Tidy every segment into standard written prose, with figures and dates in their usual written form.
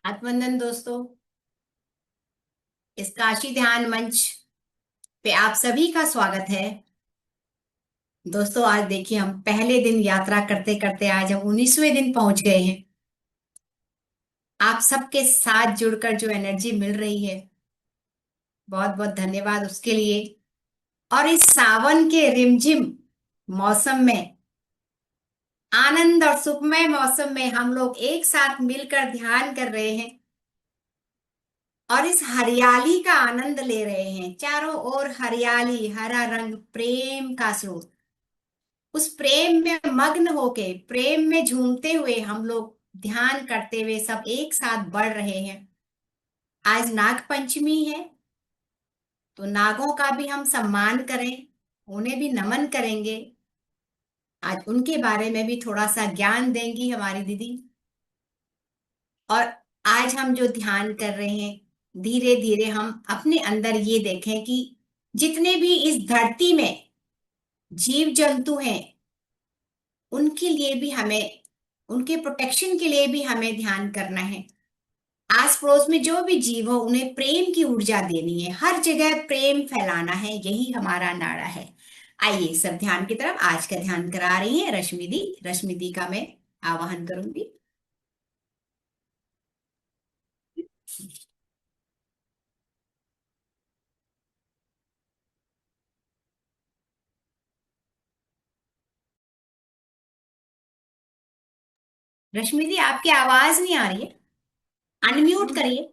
आत्मवंदन दोस्तों। इस काशी ध्यान मंच पे आप सभी का स्वागत है। दोस्तों, आज देखिए, हम पहले दिन यात्रा करते करते आज हम 19वें दिन पहुंच गए हैं। आप सबके साथ जुड़कर जो एनर्जी मिल रही है, बहुत बहुत धन्यवाद उसके लिए। और इस सावन के रिमझिम मौसम में, आनंद और सुखमय मौसम में हम लोग एक साथ मिलकर ध्यान कर रहे हैं और इस हरियाली का आनंद ले रहे हैं। चारों ओर हरियाली, हरा रंग, प्रेम का स्रोत। उस प्रेम में मग्न होके, प्रेम में झूमते हुए हम लोग ध्यान करते हुए सब एक साथ बढ़ रहे हैं। आज नाग पंचमी है, तो नागों का भी हम सम्मान करें, उन्हें भी नमन करेंगे। आज उनके बारे में भी थोड़ा सा ज्ञान देंगी हमारी दीदी। और आज हम जो ध्यान कर रहे हैं, धीरे धीरे हम अपने अंदर ये देखें कि जितने भी इस धरती में जीव जंतु हैं, उनके लिए भी हमें, उनके प्रोटेक्शन के लिए भी हमें ध्यान करना है। आस पड़ोस में जो भी जीव हो, उन्हें प्रेम की ऊर्जा देनी है, हर जगह प्रेम फैलाना है, यही हमारा नारा है। आइए सब ध्यान की तरफ। आज का ध्यान करा रही है रश्मि दी। रश्मि दी का मैं आवाहन करूंगी। रश्मि दी, आपकी आवाज नहीं आ रही है, अनम्यूट करिए।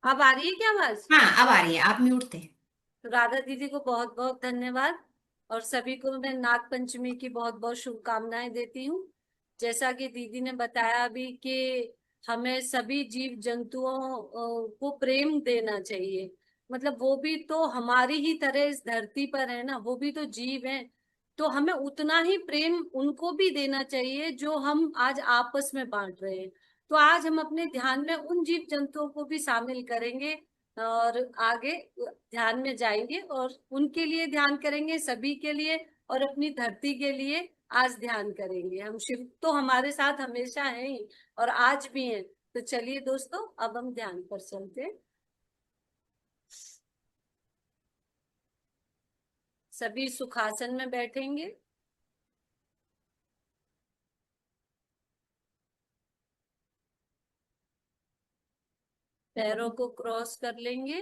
अब आ रही है क्या आवाज? हाँ, अब आ रही है, आप म्यूट थे। तो राधा दीदी को बहुत बहुत धन्यवाद। और सभी को मैं नाग पंचमी की बहुत बहुत शुभकामनाएं देती हूँ। जैसा कि दीदी ने बताया अभी कि हमें सभी जीव जंतुओं को प्रेम देना चाहिए। मतलब वो भी तो हमारी ही तरह इस धरती पर है ना, वो भी तो जीव हैं। तो हमें उतना ही प्रेम उनको भी देना चाहिए जो हम आज आपस में बांट रहे हैं। तो आज हम अपने ध्यान में उन जीव जंतुओं को भी शामिल करेंगे और आगे ध्यान में जाएंगे और उनके लिए ध्यान करेंगे, सभी के लिए और अपनी धरती के लिए आज ध्यान करेंगे। हम शिव तो हमारे साथ हमेशा हैं ही और आज भी हैं। तो चलिए दोस्तों, अब हम ध्यान पर चलते हैं। सभी सुखासन में बैठेंगे। पैरों को क्रॉस कर लेंगे।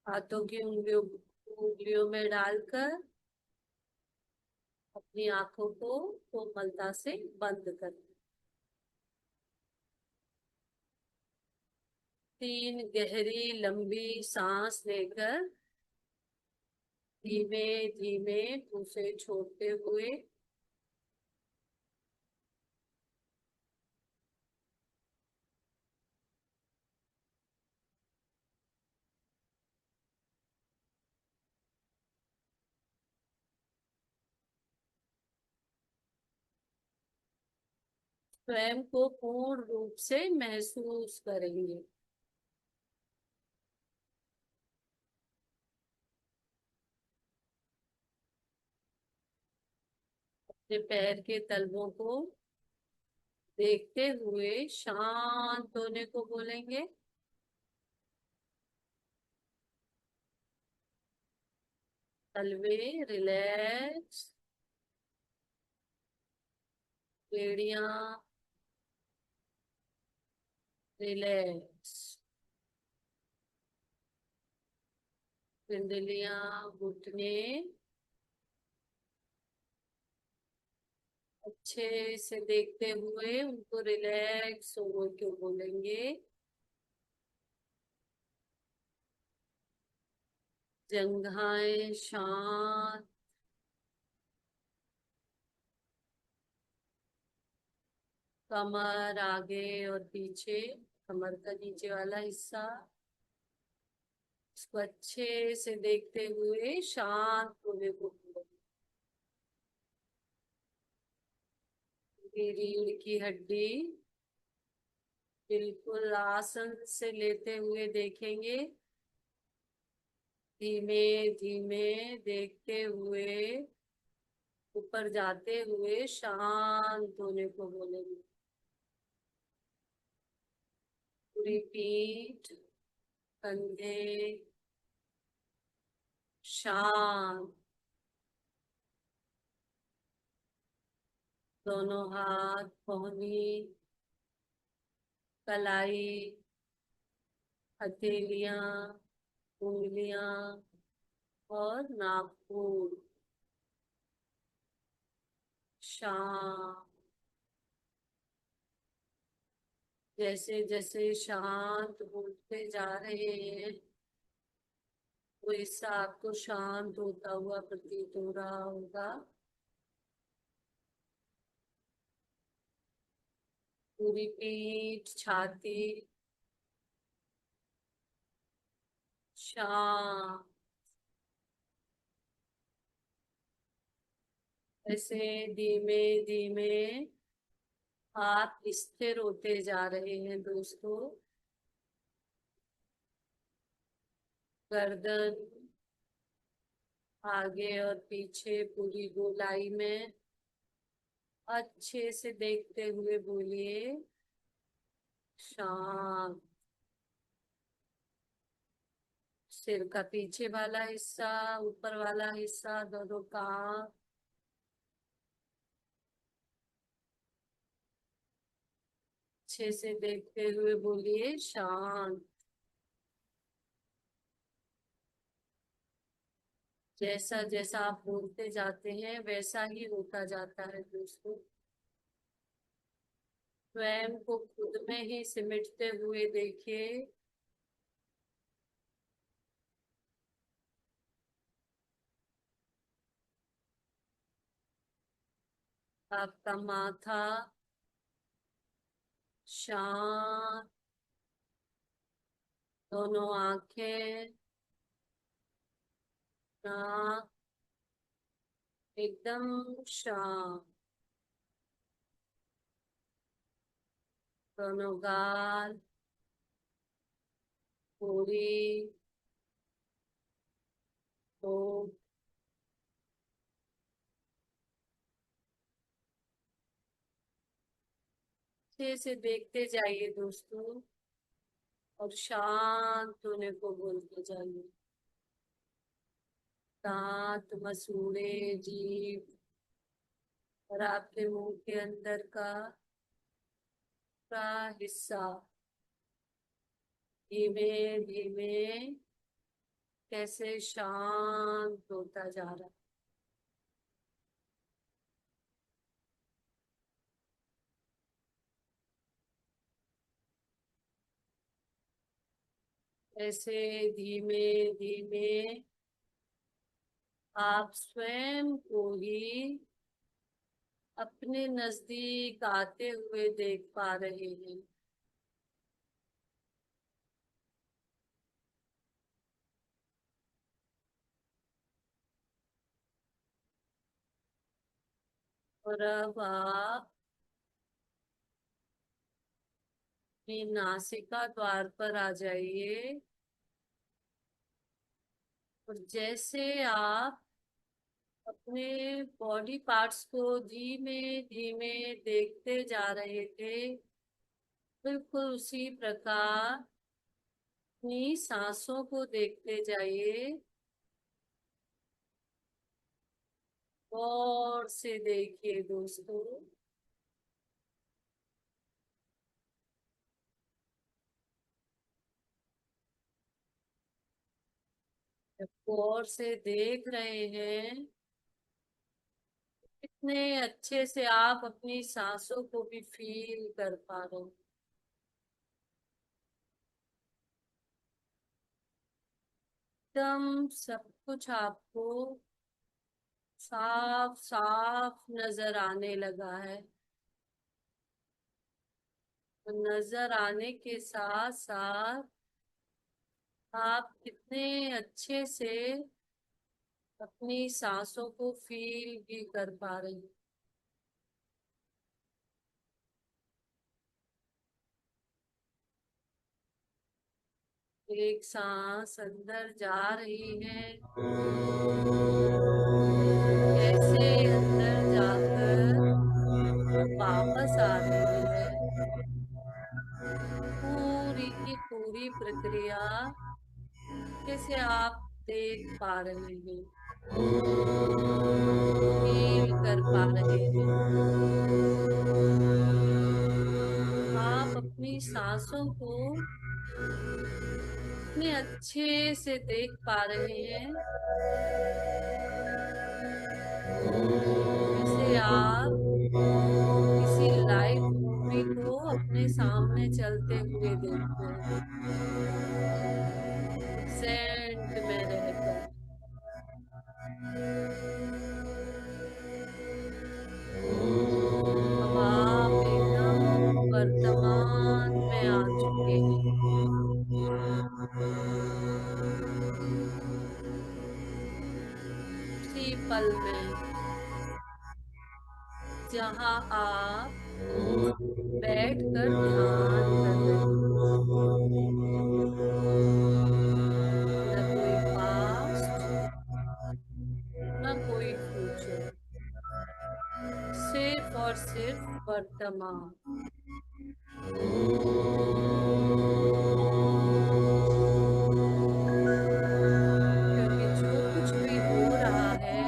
हाथों की उंगलियों उंगलियों में डालकर अपनी आंखों को कोमलता से बंद कर। 3 गहरी लंबी सांस लेकर धीमे धीमे उसे छोड़ते हुए स्वयं को पूर्ण रूप से महसूस करेंगे। अपने पैर के तलवों को देखते हुए शांत होने को बोलेंगे। तलवे रिलैक्स, बेड़ियां रिलैक्स, पिंडलियां, घुटने अच्छे से देखते हुए उनको रिलैक्स होने को बोलेंगे। जंघाएं शांत, कमर आगे और पीछे, कमर का नीचे वाला हिस्सा, इसको अच्छे से देखते हुए शांत होने को बोलो। रीढ़ की हड्डी बिल्कुल आसन से लेते हुए देखेंगे। धीमे धीमे देखते हुए, ऊपर जाते हुए शांत होने को बोलेंगे। पूरी पीठ, कंधे शांत, दोनों हाथ, पौनी, कलाई, हथेलियां, उंगलियां और नाखून शांत। जैसे जैसे शांत होते जा रहे हैं, वो हिस्सा आपको शांत होता हुआ प्रतीत हो रहा होगा। पूरी पीठ, छाती शांत। ऐसे धीमे धीमे आप स्थिर होते जा रहे हैं दोस्तों। गर्दन आगे और पीछे पूरी गोलाई में अच्छे से देखते हुए बोलिए शांत। सिर का पीछे वाला हिस्सा, ऊपर वाला हिस्सा, दोनों कान अच्छे से देखते हुए बोलिए शांत। जैसा जैसा आप बोलते जाते हैं वैसा ही होता जाता है दोस्तों। स्वयं को खुद में ही सिमटते हुए देखिए। आपका माथा शांत, दोनों आंखें, नाक एकदम शांत, दोनों गाल, पूरी होठ अच्छे से देखते जाइए दोस्तों और शांत होने को बोलते जाइए। दांत, मसूड़े, जीभ और आपके मुंह के अंदर का पूरा हिस्सा धीमे धीमे कैसे शांत होता जा रहा है। ऐसे धीमे धीमे आप स्वयं को ही अपने नजदीक आते हुए देख पा रहे हैं। और अब आप अपनी नासिका द्वार पर आ जाइए और जैसे आप अपने बॉडी पार्ट्स को धीमे धीमे देखते जा रहे थे, बिल्कुल उसी प्रकार अपनी सांसों को देखते जाइए। गौर से देखिए दोस्तों। जब गौर से देख रहे हैं, कितने अच्छे से आप अपनी सांसों को भी फील कर पा रहे हैं। एकदम सब कुछ आपको साफ साफ नजर आने लगा है। तो नजर आने के साथ साथ आप कितने अच्छे से अपनी सांसों को फील भी कर पा रहे हैं। एक सांस अंदर जा रही है, कैसे अंदर जाकर वापस आ रही है। पूरी की पूरी प्रक्रिया कैसे आप देख पा रहे हैं, फील कर पा रहे हैं। आप अपनी सांसों को इतने अच्छे से देख पा रहे हैं, जैसे आप किसी लाइव मूवी को अपने सामने चलते हुए देखते हैं, प्रेजेंट में रहकर। अब आप एकदम वर्तमान में आ चुके हैं। उसी पल में जहां आप बैठकर ध्यान कर रहे हैं। न कोई पास्ट, न कोई फ्यूचर, सिर्फ और सिर्फ वर्तमान। क्योंकि जो कुछ भी हो रहा है,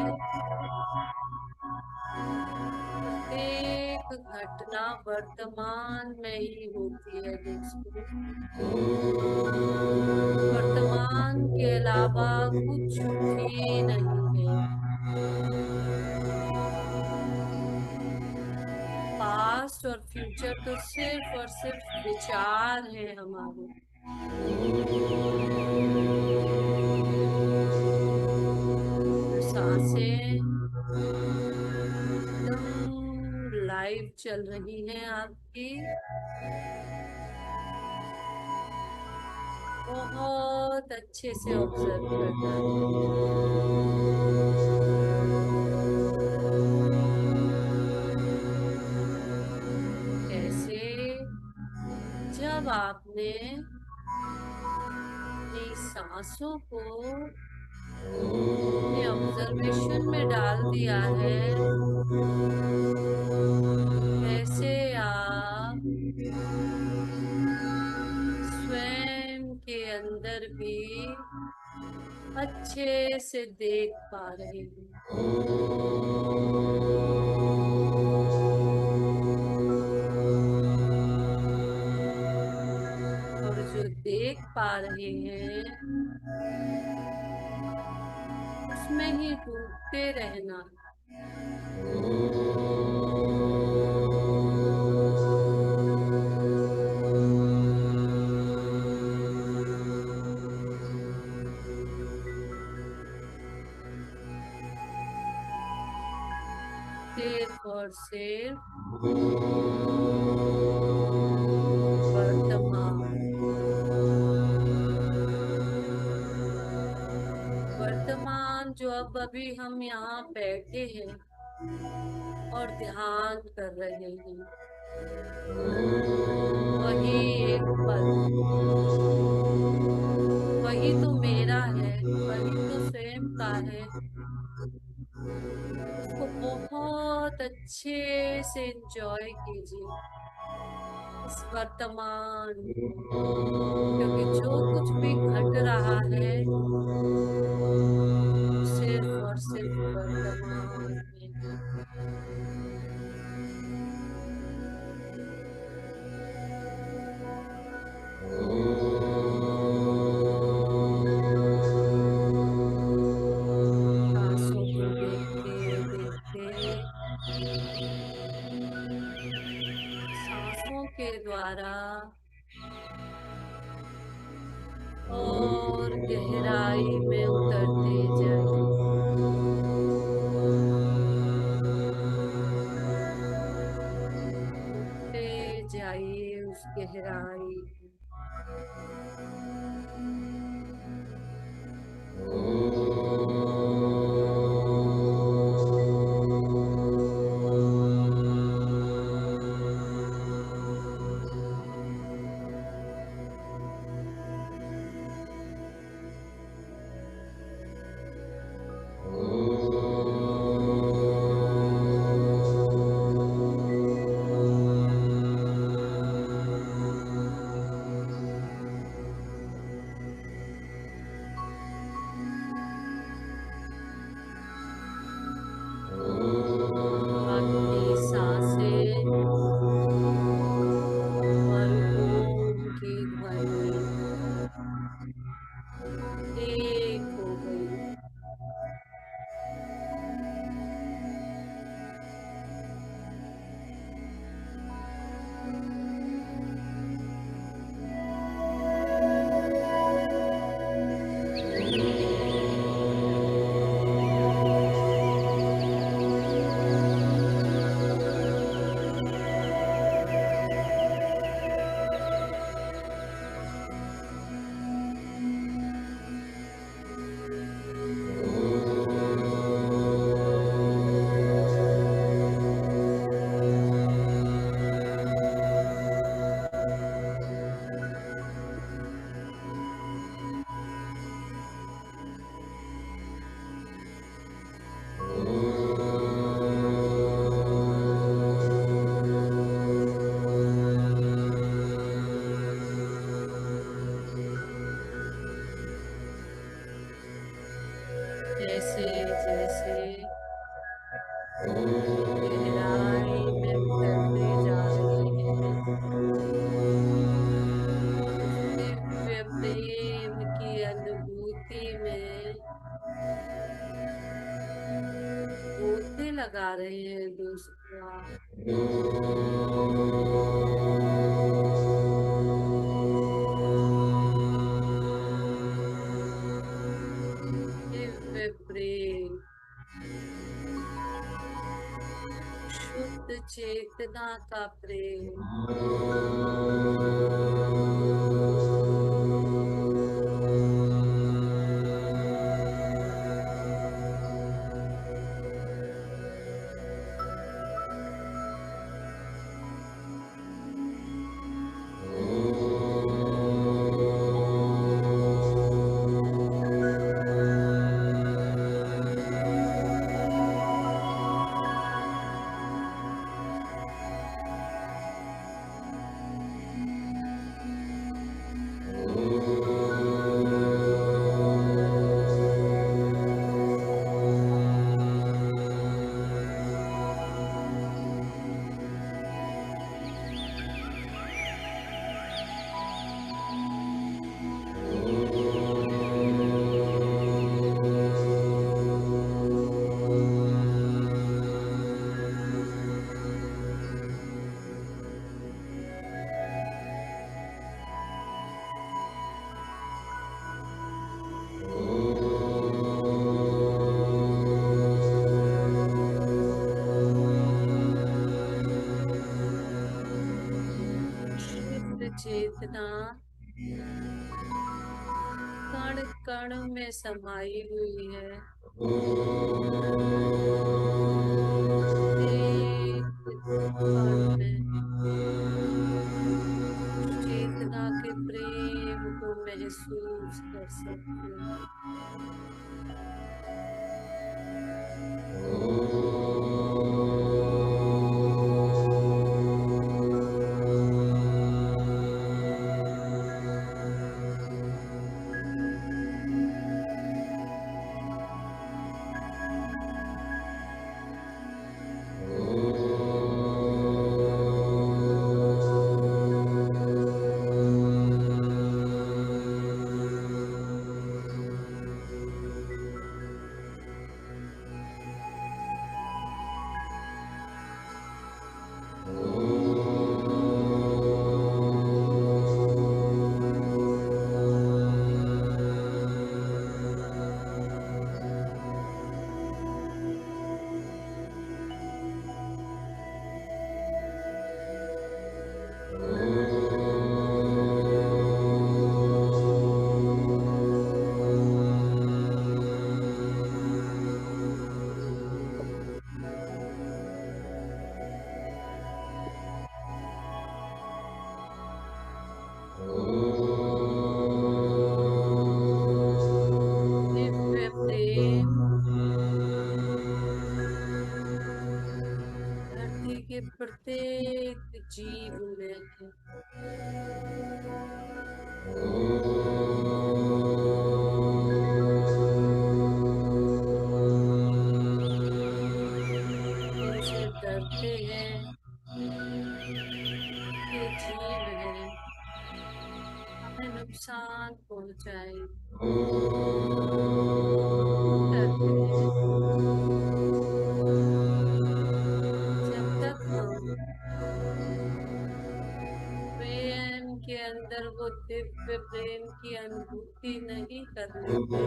प्रत्येक घटना वर्तमान में ही होती है दोस्तों। वर्तमान के अलावा कुछ भी नहीं है। पास्ट और फ्यूचर तो सिर्फ और सिर्फ विचार है हमारे। तो सांसें एकदम लाइव चल रही हैं आपकी, बहुत अच्छे से ऑब्जर्व करना है। कैसे जब आपने अपनी सांसों को अपने ऑब्जर्वेशन में डाल दिया है, कैसे आप स्वयं के अंदर भी अच्छे से देख पा रहे हैं। और जो देख पा रहे हैं उसमें ही डूबते रहना। सिर्फ और सिर्फ वर्तमान। वर्तमान जो अब अभी हम यहाँ बैठे हैं और ध्यान कर रहे हैं, वही एक पल, वही तो मेरा है, वही तो स्वयं का है। उसको बहुत अच्छे से एंजॉय कीजिए, इस वर्तमान को। क्योंकि जो कुछ भी घट रहा है सिर्फ और सिर्फ वर्तमान में है। सांसों को देखते देखते, सांसों के द्वारा और गहराई में उतरते जाइए। उतरते जाइए उस गहराई में। लगा रहे हैं दूसरा। दिव्य प्रेम, शुद्ध चेतना का प्रेम, शुद्ध चेतना कण कण में समाई हुई है। एक कण में चेतना के प्रेम को महसूस कर सकते हैं। दिव्य प्रेम धरती के प्रत्येक जीव में है। इनसे डरते हैं, ये जीव है, हमें नुकसान पहुंचाएंगे, डरते हैं। जब तक हम प्रेम के अंदर वो दिव्य प्रेम की अनुभूति नहीं कर लेते,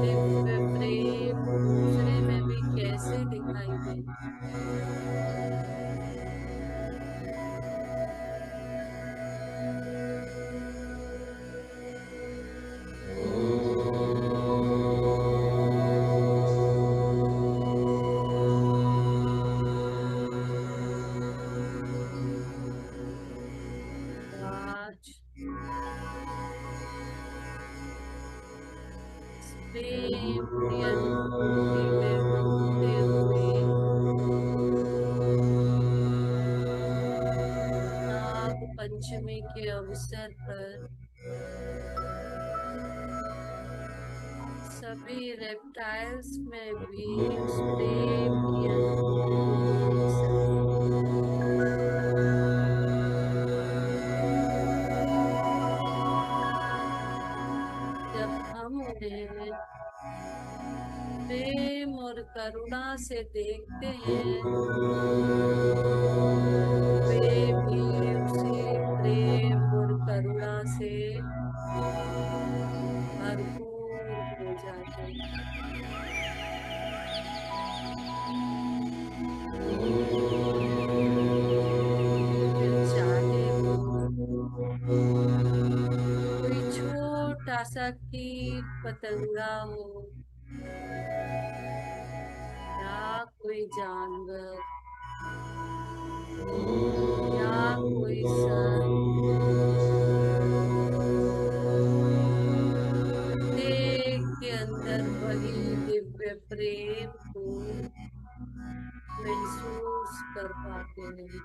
दिव्य प्रेम दूसरे में भी कैसे दिखाई दे। आज प्रेम की अनुभूति में डूबते हुए नाग पंचमी के अवसर पर सभी रेप्टाइल्स में भी उस प्रेम की अनुभूति को ले सके। जब हम उन्हें प्रेम करुणा से देखते हैं, वे भी उसी प्रेम और करुणा से भरपूर हो जाते हैं। फिर चाहे वो कोई छोटा सा कीट पतंगा हो या कोई जानवर या कोई संत, प्रत्येक के अंदर वही दिव्य प्रेम को महसूस कर पाते हैं।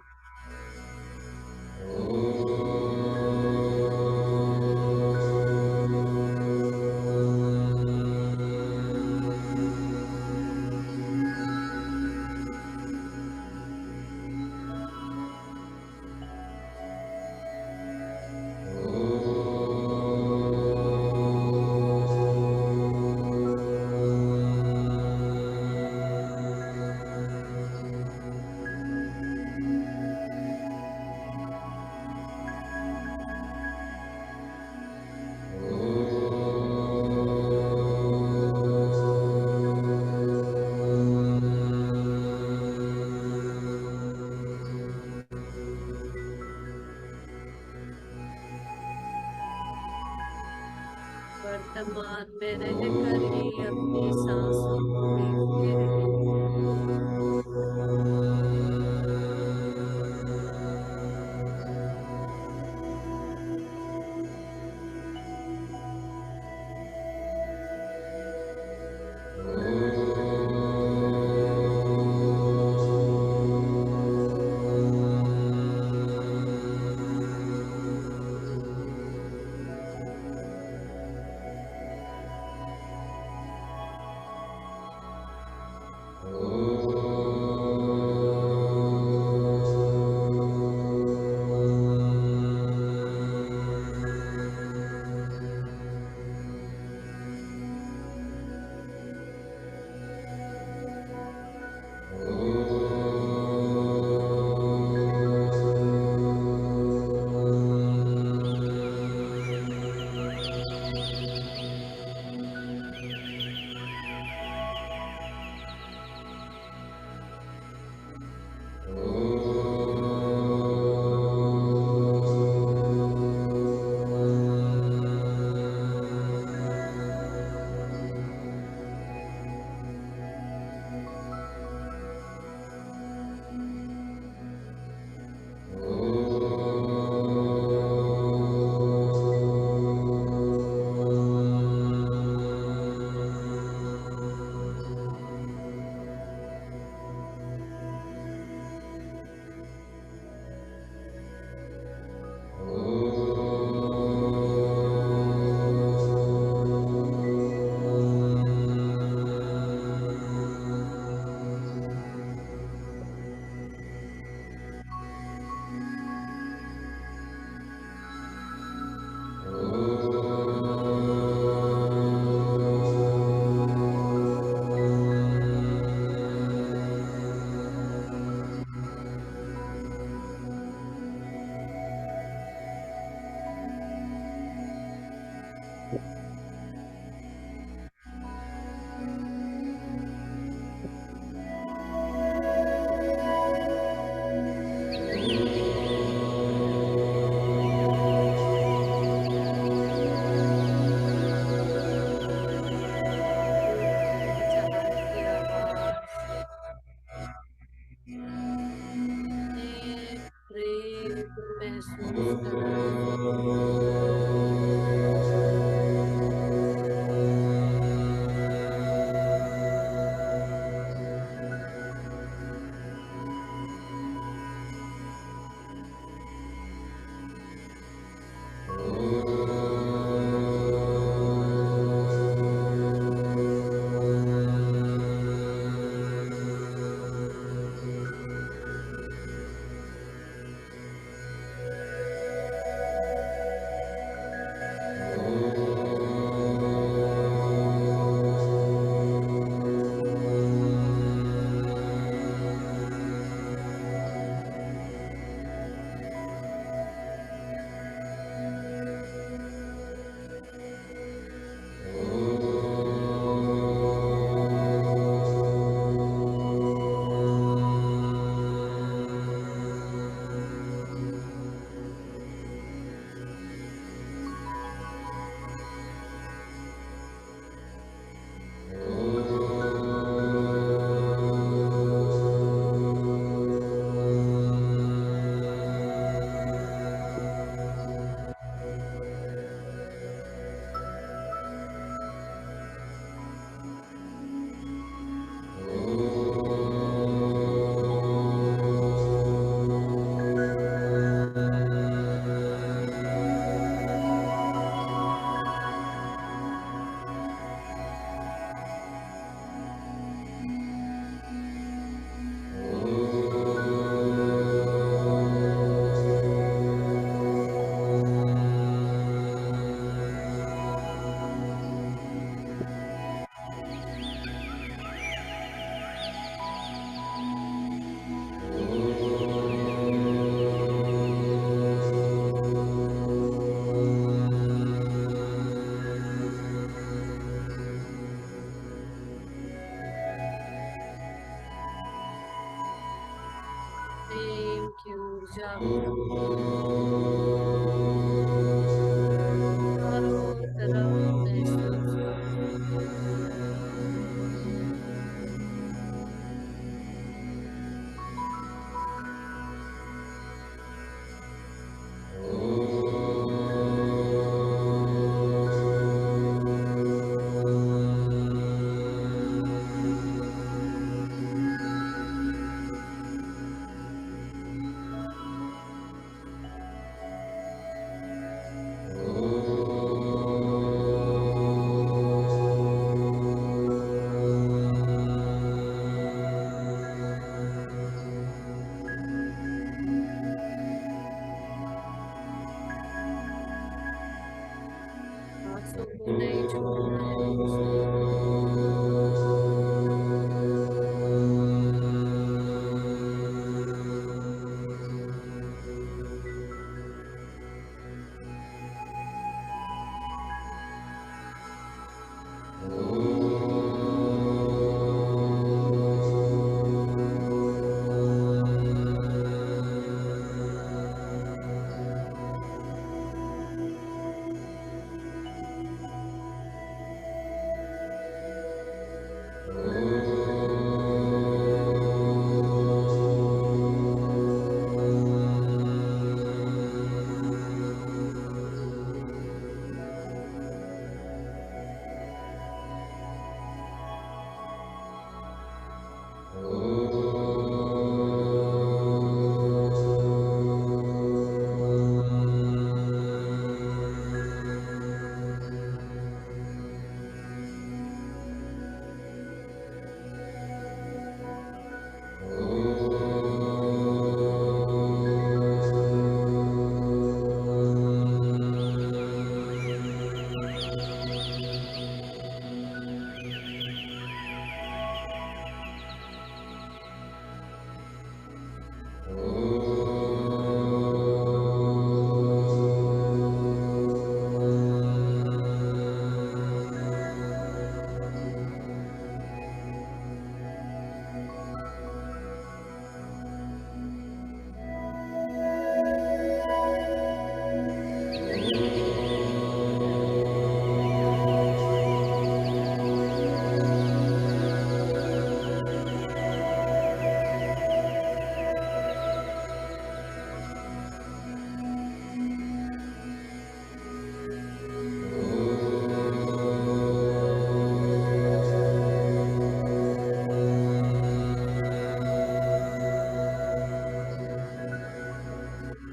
वर्तमान में रहकर ही अपनी सांसों को देखते रहें। चांद की आवाज में प्रेम को महसूस कराएं। जागरूक चारों तरफ महसूस करो। सांसों को नहीं छोड़ना है दोस्तों।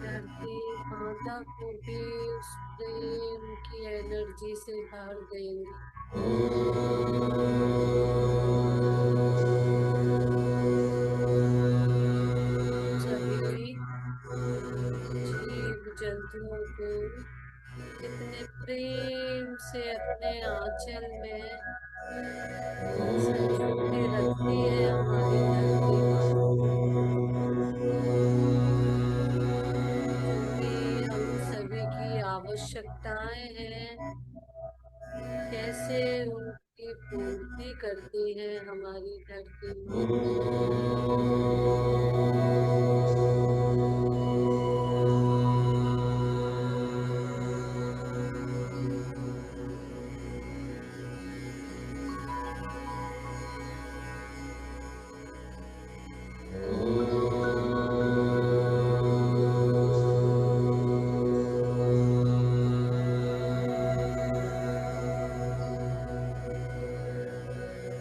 धरती माता को भी उस प्रेम की एनर्जी से भर देंगे। सभी जीव जंतुओं को कितने प्रेम से अपने आंचल में संजो के रखती है हमारी धरती माँ। जो भी हम सभी की आवश्यकताएं हैं, कैसे उनकी पूर्ति करती है हमारी धरती माँ।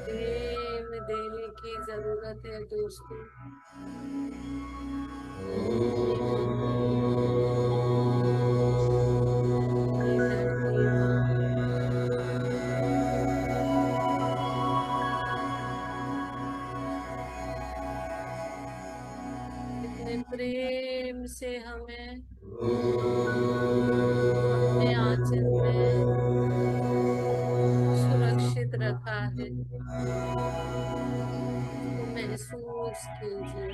प्रेम देने की जरूरत है दोस्तों। अपनी धरती माँ कितने प्रेम से हमें अपने आंचल में सुरक्षित रखा है, इसको महसूस कीजिए।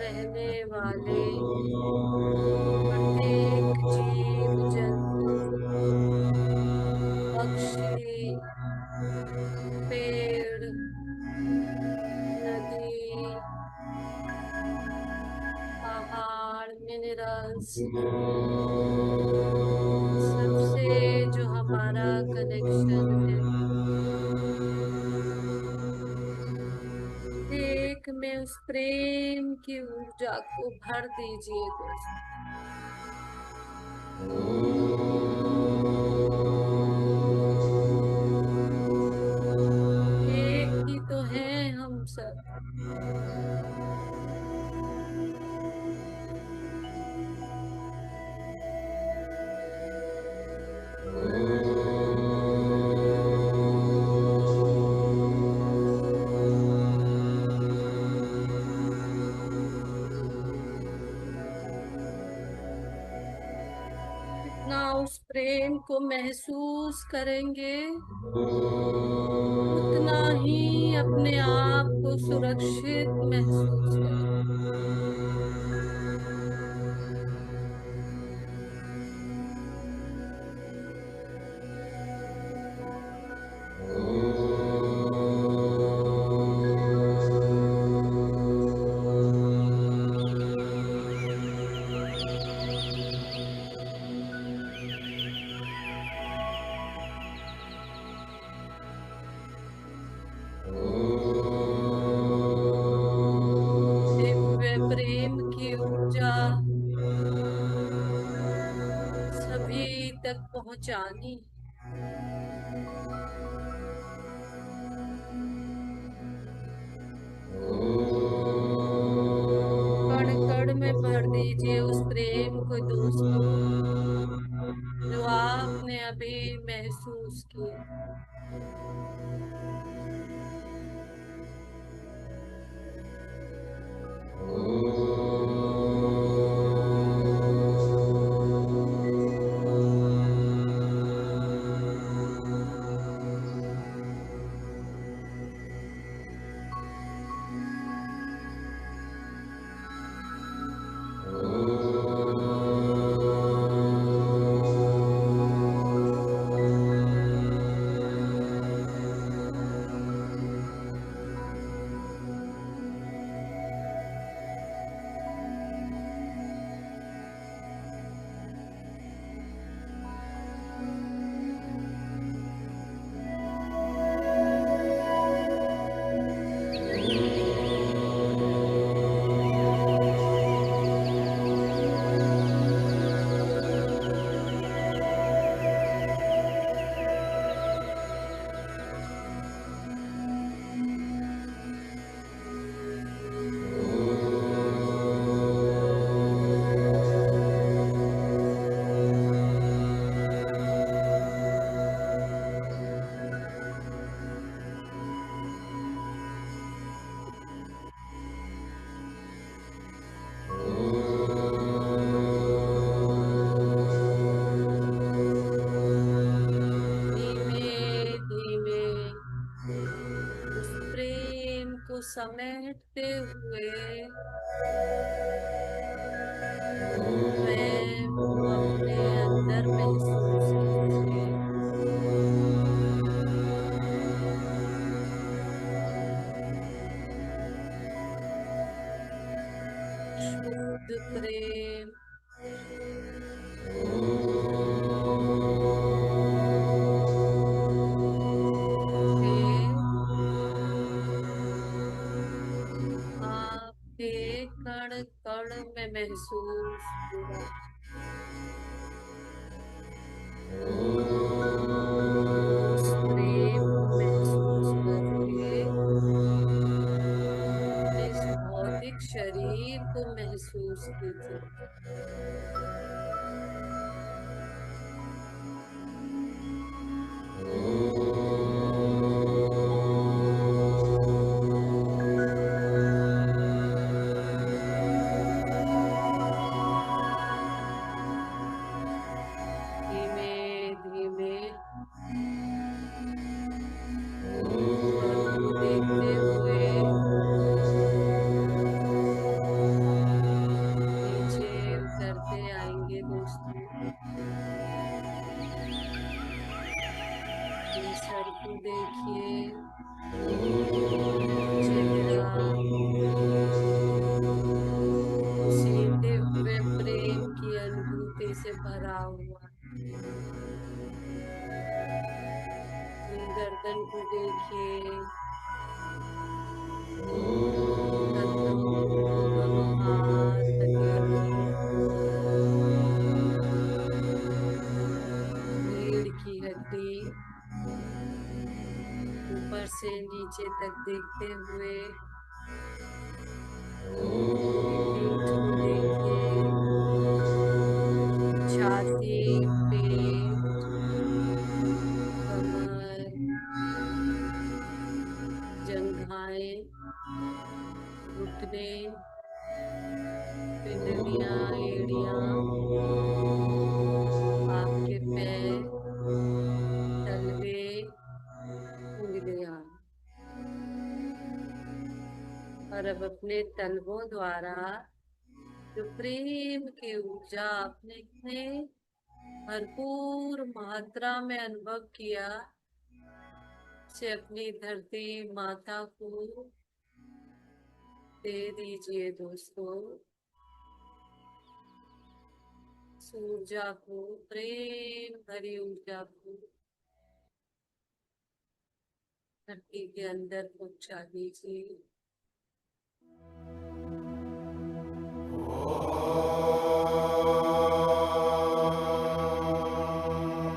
रहने वाले प्रत्येक जीव जंतु, पक्षी, पेड़, नदी, पहाड़, मिनरल्स, सबसे जो हमारा कनेक्शन है, एक में उस प्रेम की ऊर्जा को भर दीजिए दोस्त। एक ही तो हैं हम सब। जितना उस प्रेम को महसूस करेंगे, उतना ही अपने आप को सुरक्षित महसूस करें। दिव्य प्रेम की ऊर्जा सभी तक पहुंचानी। कण कण में भर दीजिए उस प्रेम को दोस्तों, जो आपने अभी महसूस किया। धीमे धीमे उस प्रेम को समेटते हुए स्वयं को अपने अंदर महसूस कीजिए। शुद्ध प्रेम, फिर आपके कण कण में महसूस हुआ। उस प्रेम को महसूस करके अपने इस भौतिक शरीर को महसूस कीजिए। धीमे धीमे स्वर को देखते हुए देखिए चेहरा उसी दिव्य प्रेम की अनुभूति से भरा हुआ। अपनी गर्दन को देखिए, कंधों को, दोनों हाथ, हथेली, रीढ़ की हड्डी, ऊपर से नीचे तक देखते हुए पीठ को देखिए, छाती, पेट, कमर, जंघाएं, घुटने, पिंडलियां, एड़ियां, आपके पैर, तलवे, उंगलियां। और अब अपने तलवों द्वारा जो प्रेम की ऊर्जा आपने भरपूर मात्रा में अनुभव किया, से अपनी धरती माता को दे दीजिए दोस्तों। ऊर्जा को, प्रेम भरी ऊर्जा को धरती के अंदर पहुंचा दीजिए।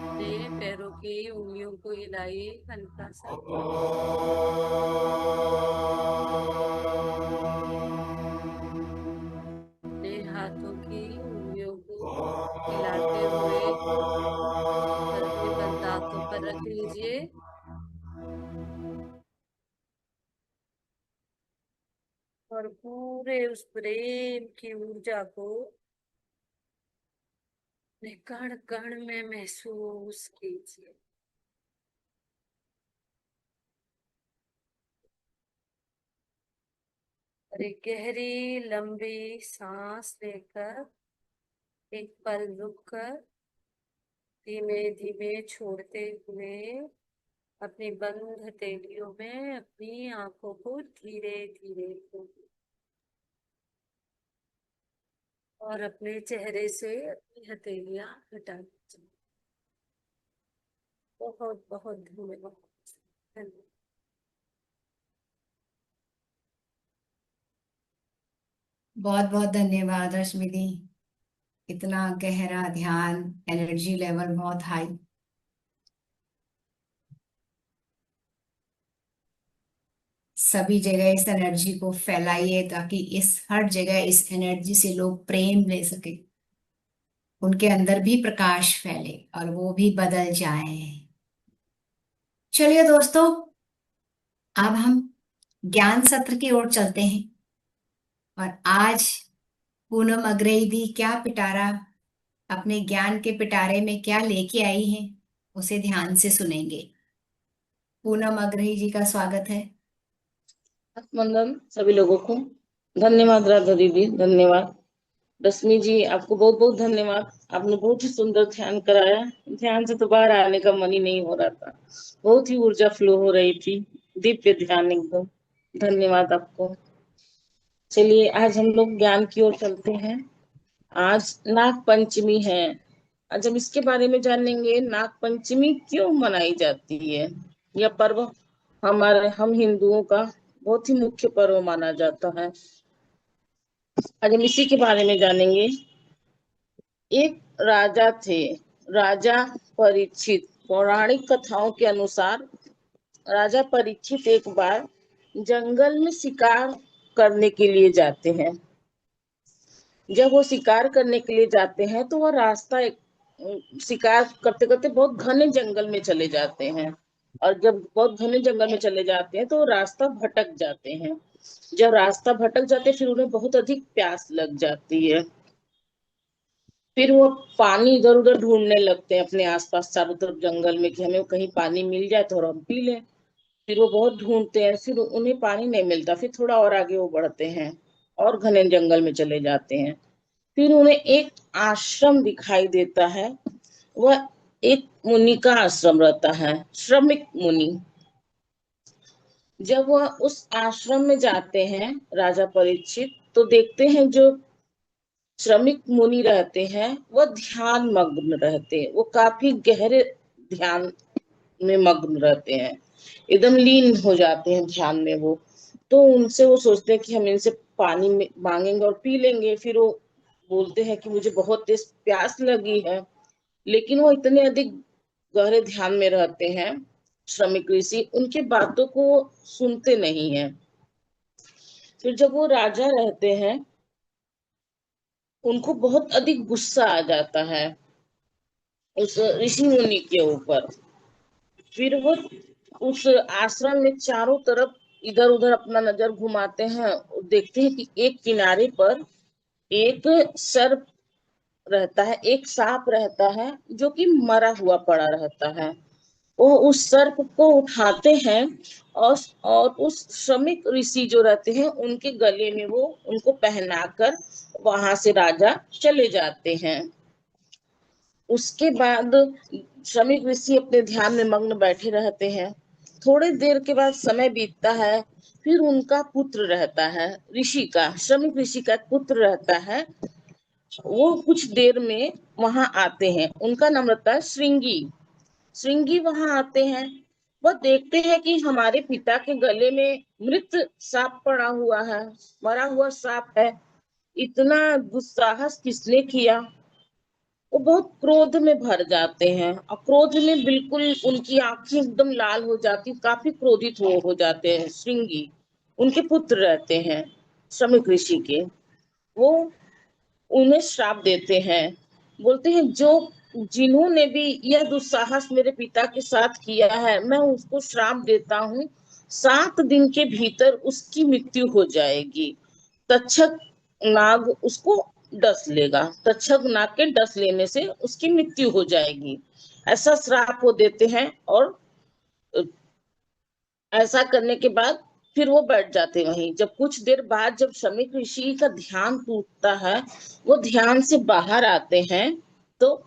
अपने पैरों की उंगलियों को हिलाइए हल्का सा। अपने हाथों की उंगलियों को हिलाते हुए और अपने बंद दांतों पर रख लीजिए। और पूरे उस प्रेम की ऊर्जा को अपने कण कण में महसूस कीजिए। और एक गहरी लंबी सांस लेकर एक पल रुककर धीमे धीमे छोड़ते हुए अपनी बंद हथेलियों में अपनी आंखों को धीरे धीरे खोलिए और अपने चेहरे से अपनी हथेलियां हटा दीजिए। बहुत बहुत धन्यवाद। बहुत बहुत धन्यवाद रश्मि दी। इतना गहरा ध्यान, एनर्जी लेवल बहुत हाई। सभी जगह इस एनर्जी को फैलाइए ताकि इस हर जगह इस एनर्जी से लोग प्रेम ले सके, उनके अंदर भी प्रकाश फैले और वो भी बदल जाए। चलिए दोस्तों, अब हम ज्ञान सत्र की ओर चलते हैं और आज पूनम अग्रेदी क्या पिटारा अपने ज्ञान के पिटारे में क्या लेके आई हैं, उसे ध्यान से सुनेंगे। पूनम अग्रही जी का स्वागत है। वंदन सभी लोगों को। धन्यवाद राधा दीदी, धन्यवाद रश्मि जी, आपको बहुत बहुत धन्यवाद। आपने बहुत ही सुंदर ध्यान कराया। ध्यान से तो बाहर आने का मन ही नहीं हो रहा था, बहुत ही ऊर्जा फ्लो हो रही थी, दिव्य ध्यान एकदम। धन्यवाद आपको। चलिए आज हम लोग ज्ञान की ओर चलते हैं। आज नाग पंचमी है। आज हम इसके बारे में जानेंगे, नाग पंचमी क्यों मनाई जाती है। यह पर्व हम हिंदुओं का बहुत ही मुख्य पर्व माना जाता है। आज हम इसी के बारे में जानेंगे। एक राजा थे, राजा परीक्षित। पौराणिक कथाओं के अनुसार राजा परीक्षित एक बार जंगल में शिकार करने के लिए जाते हैं। जब वो शिकार करने के लिए जाते हैं तो वह रास्ता शिकार करते करते बहुत घने जंगल में चले जाते हैं। और जब बहुत घने जंगल में चले जाते हैं तो रास्ता भटक जाते हैं। जब रास्ता भटक जाते फिर उन्हें बहुत अधिक प्यास लग जाती है। फिर वो पानी इधर उधर ढूंढने लगते हैं अपने आसपास चारों तरफ जंगल में कि हमें कहीं पानी मिल जाए तो हम पी लें। फिर वो बहुत ढूंढते हैं, फिर उन्हें पानी नहीं मिलता। फिर थोड़ा और आगे वो बढ़ते हैं और घने जंगल में चले जाते हैं। फिर उन्हें एक आश्रम दिखाई देता है। वह एक मुनि का आश्रम रहता है, श्रमिक मुनि। जब वह उस आश्रम में जाते हैं राजा परीक्षित, तो देखते हैं जो श्रमिक मुनि रहते हैं वह ध्यान मग्न रहते हैं, वो काफी गहरे ध्यान में मग्न रहते हैं, एकदम लीन हो जाते हैं ध्यान में वो। तो उनसे वो सोचते हैं कि हम इनसे पानी में मांगेंगे और पी लेंगे। फिर वो बोलते हैं कि मुझे बहुत तेज प्यास लगी है, लेकिन वो इतने अधिक गहरे ध्यान में रहते हैं, श्रमिक ऋषि उनके बातों को सुनते नहीं है। फिर जब वो राजा रहते हैं, उनको बहुत अधिक गुस्सा आ जाता है उस ऋषि मुनि के ऊपर। फिर वो उस आश्रम में चारों तरफ इधर उधर अपना नजर घुमाते हैं, देखते हैं कि एक किनारे पर एक सर्प रहता है, एक सांप रहता है जो कि मरा हुआ पड़ा रहता है। वो उस सर्प को उठाते हैं और उस श्रमिक ऋषि जो रहते हैं उनके गले में वो उनको पहनाकर वहां से राजा चले जाते हैं। उसके बाद श्रमिक ऋषि अपने ध्यान में मग्न बैठे रहते हैं। थोड़ी देर के बाद समय बीतता है। फिर उनका पुत्र रहता है, ऋषि का, श्रमिक ऋषि का एक पुत्र रहता है। वो कुछ देर में वहां आते हैं, उनका नाम रहता है श्रृंगी। श्रृंगी वहां आते हैं, वह देखते हैं कि हमारे पिता के गले में मृत सांप पड़ा हुआ है, मरा हुआ सांप है, इतना दुस्साहस किसने किया। वो बहुत क्रोध में भर जाते हैं और क्रोध में बिल्कुल उनकी आंखें एकदम लाल हो जाती, काफी क्रोधित हो जाते हैं श्रृंगी। उनके पुत्र रहते हैं श्रमिक ऋषि के। वो उन्हें श्राप देते हैं, बोलते हैं जो जिन्होंने भी यह दुस्साहस मेरे पिता के साथ किया है, मैं उसको श्राप देता हूँ, 7 दिन के भीतर उसकी मृत्यु हो जाएगी। तक्षक नाग उसको डस लेगा, तक्षक नाग के डस लेने से उसकी मृत्यु हो जाएगी, ऐसा श्राप वो देते हैं। और ऐसा करने के बाद फिर वो बैठ जाते वहीं। जब कुछ देर बाद जब श्रमिक ऋषि का ध्यान टूटता है, वो ध्यान से बाहर आते हैं, तो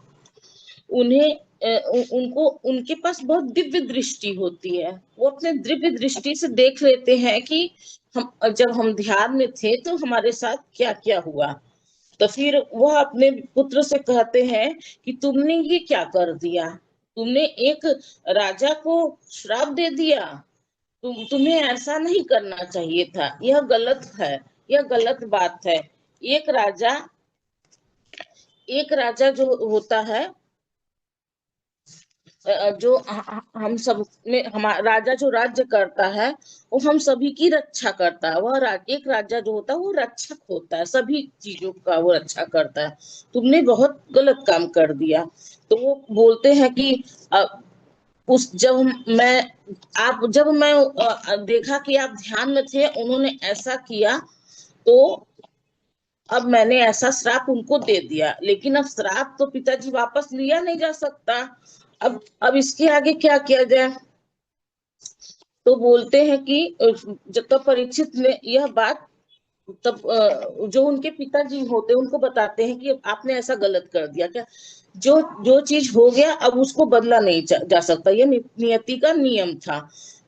उन्हें उनको उनके पास बहुत दिव्य दृष्टि होती है। वो अपने दिव्य दृष्टि से देख लेते हैं कि हम जब हम ध्यान में थे तो हमारे साथ क्या क्या हुआ। तो फिर वह अपने पुत्र से कहते हैं कि तुमने ये क्या कर दिया, तुमने एक राजा को श्राप दे दिया, तुम्हें ऐसा नहीं करना चाहिए था, यह गलत है, यह गलत बात है। एक राजा एक राजा जो होता है, जो हम सब में हमारा राजा जो राज्य करता है वो हम सभी की रक्षा करता है। वह एक राजा जो होता है वो रक्षक होता है, सभी चीजों का वो रक्षा करता है। तुमने बहुत गलत काम कर दिया। तो वो बोलते हैं कि उस जब मैं देखा कि आप ध्यान में थे, उन्होंने ऐसा किया, तो अब मैंने ऐसा श्राप उनको दे दिया, लेकिन अब श्राप तो पिताजी वापस लिया नहीं जा सकता। अब इसके आगे क्या किया जाए। तो बोलते हैं कि जब तक परीक्षित ने यह बात, तब जो उनके पिताजी होते हैं उनको बताते हैं कि आपने ऐसा गलत कर दिया क्या, जो जो चीज हो गया अब उसको बदला नहीं जा सकता, ये नियति का नियम था।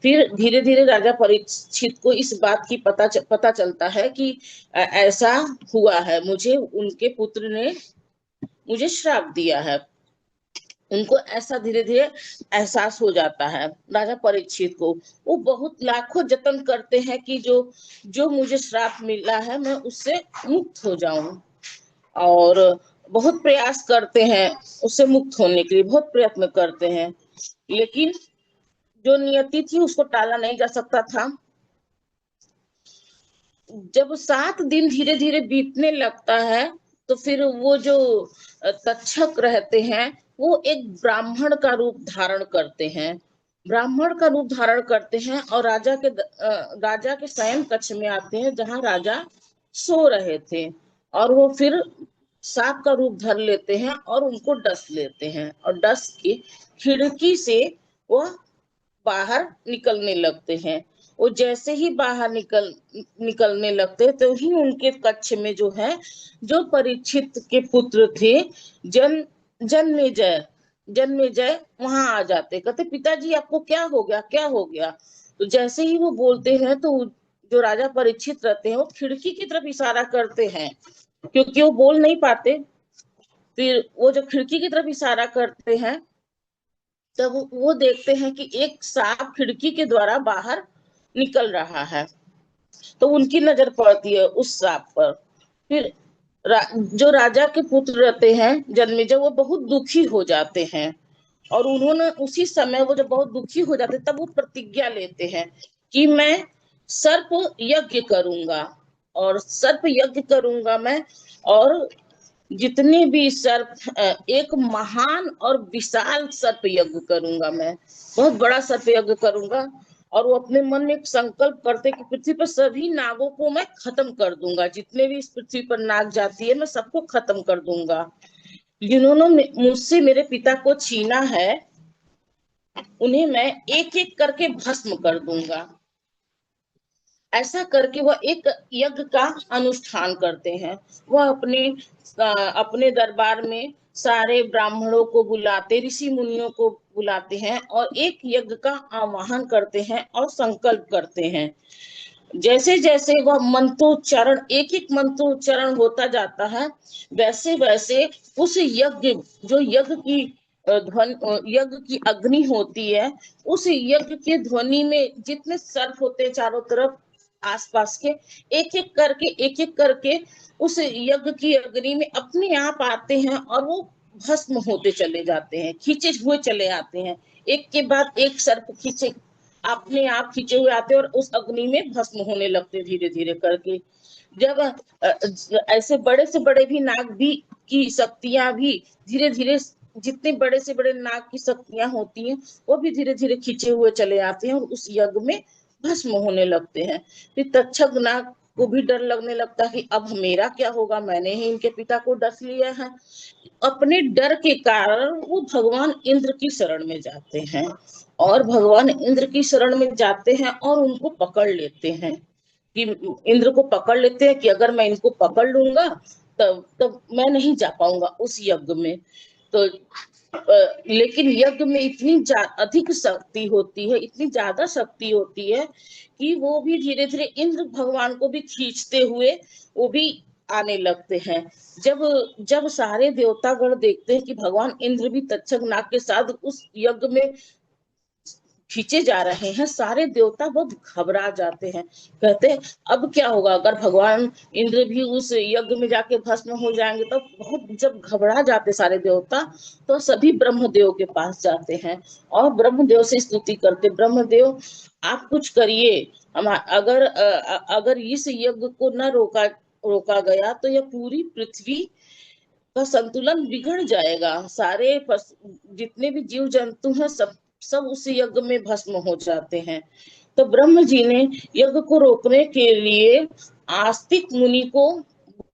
फिर धीरे धीरे राजा परीक्षित को इस बात की पता चलता है कि ऐसा हुआ है, मुझे उनके पुत्र ने मुझे श्राप दिया है। उनको ऐसा धीरे धीरे एहसास हो जाता है राजा परीक्षित को। वो बहुत लाखों जतन करते हैं कि जो जो मुझे श्राप मिला है मैं उससे मुक्त हो जाऊं, और बहुत प्रयास करते हैं उससे मुक्त होने के लिए, बहुत प्रयत्न करते हैं, लेकिन जो नियति थी उसको टाला नहीं जा सकता था। जब 7 दिन धीरे धीरे बीतने लगता है, तो फिर वो जो तक्षक रहते हैं वो एक ब्राह्मण का रूप धारण करते हैं, ब्राह्मण का रूप धारण करते हैं और राजा के शयन कक्ष में आते हैं जहां राजा सो रहे थे। और वो फिर सांप का रूप धर लेते हैं और उनको डस लेते हैं, और डस के खिड़की से वो बाहर निकलने लगते हैं। वो जैसे ही बाहर निकलने लगते तो ही उनके कक्ष में जो है, जो परीक्षित के पुत्र थे, जन जन्मेजय जन्मेजय वहां आ जाते, कहते पिताजी आपको क्या हो गया, क्या हो गया। तो जैसे ही वो बोलते हैं तो जो राजा परीक्षित रहते हैं वो खिड़की की तरफ इशारा करते हैं, क्योंकि वो बोल नहीं पाते। फिर वो जब खिड़की की तरफ इशारा करते हैं तब वो देखते हैं कि एक सांप खिड़की के द्वारा बाहर निकल रहा है। तो उनकी नजर पड़ती है उस सांप पर। फिर जो राजा के पुत्र रहते हैं जन्मेजय, वो बहुत दुखी हो जाते हैं, और उन्होंने उसी समय वो जब बहुत दुखी हो जाते तब वो प्रतिज्ञा लेते हैं कि मैं सर्प यज्ञ करूंगा, और सर्प यज्ञ करूंगा मैं, और जितने भी सर्प, एक महान और विशाल सर्प यज्ञ करूंगा मैं, बहुत बड़ा सर्प यज्ञ करूंगा। और वो अपने मन में एक संकल्प करते कि पृथ्वी पर सभी नागों को मैं खत्म कर दूंगा, जितने भी इस पृथ्वी पर नाग जाती है मैं सबको खत्म कर दूंगा। जिन्होंने मुझसे मेरे पिता को छीना है उन्हें मैं एक एक करके भस्म कर दूंगा। ऐसा करके वह एक यज्ञ का अनुष्ठान करते हैं। वह अपने दरबार में सारे ब्राह्मणों को बुलाते, ऋषि मुनियों को बुलाते हैं और एक यज्ञ का आह्वान करते हैं और संकल्प करते हैं। जैसे जैसे वह मंत्रोच्चारण, एक एक मंत्रोच्चारण होता जाता है, वैसे वैसे उस यज्ञ, जो यज्ञ की अग्नि होती है, उस यज्ञ के ध्वनि में जितने सर्प होते हैं चारों तरफ आसपास के, एक एक करके उस यज्ञ की अग्नि में अपने आप आते हैं और वो भस्म होते चले जाते हैं, खींचे हुए चले आते हैं। एक के बाद एक सर्प खींचे, अपने आप खींचे हुए आते और उस अग्नि में भस्म होने लगते धीरे धीरे करके। जब ऐसे बड़े से बड़े भी नाग भी की शक्तियां भी धीरे धीरे, जितने बड़े से बड़े नाग की शक्तियां होती हैं वो भी धीरे धीरे खींचे हुए चले आते हैं और उस यज्ञ में भस्म होने लगते हैं। फिर तक्षक नाग को भी डर लगने लगता है कि अब मेरा क्या होगा, मैंने ही इनके पिता को डस लिया है। अपने डर के कारण वो भगवान इंद्र की शरण में जाते हैं, और भगवान इंद्र की शरण में जाते हैं और उनको पकड़ लेते हैं, कि इंद्र को पकड़ लेते हैं कि अगर मैं इनको पकड़ लूंगा तब मैं नहीं जा पाऊंगा उस यज्ञ में। तो लेकिन यज्ञ में इतनी अधिक शक्ति होती है, इतनी ज्यादा शक्ति होती है कि वो भी धीरे धीरे इंद्र भगवान को भी खींचते हुए वो भी आने लगते हैं। जब जब सारे देवतागण देखते हैं कि भगवान इंद्र भी तक्षक नाग के साथ उस यज्ञ में खींचे जा रहे हैं, सारे देवता बहुत घबरा जाते हैं। कहते हैं अब क्या होगा, अगर भगवान इंद्र भी उस यज्ञ में जाके भस्म हो जाएंगे तो बहुत, जब घबरा जाते सारे देवता तो सभी ब्रह्मदेव के पास जाते हैं और ब्रह्मदेव से स्तुति करते, ब्रह्मदेव आप कुछ करिए, हम अगर इस यज्ञ को न रोका गया तो यह पूरी पृथ्वी का संतुलन बिगड़ जाएगा, सारे जितने भी जीव जंतु हैं सब उस यज्ञ में भस्म हो जाते हैं। तो ब्रह्म जी ने यज्ञ को रोकने के लिए आस्तिक मुनि को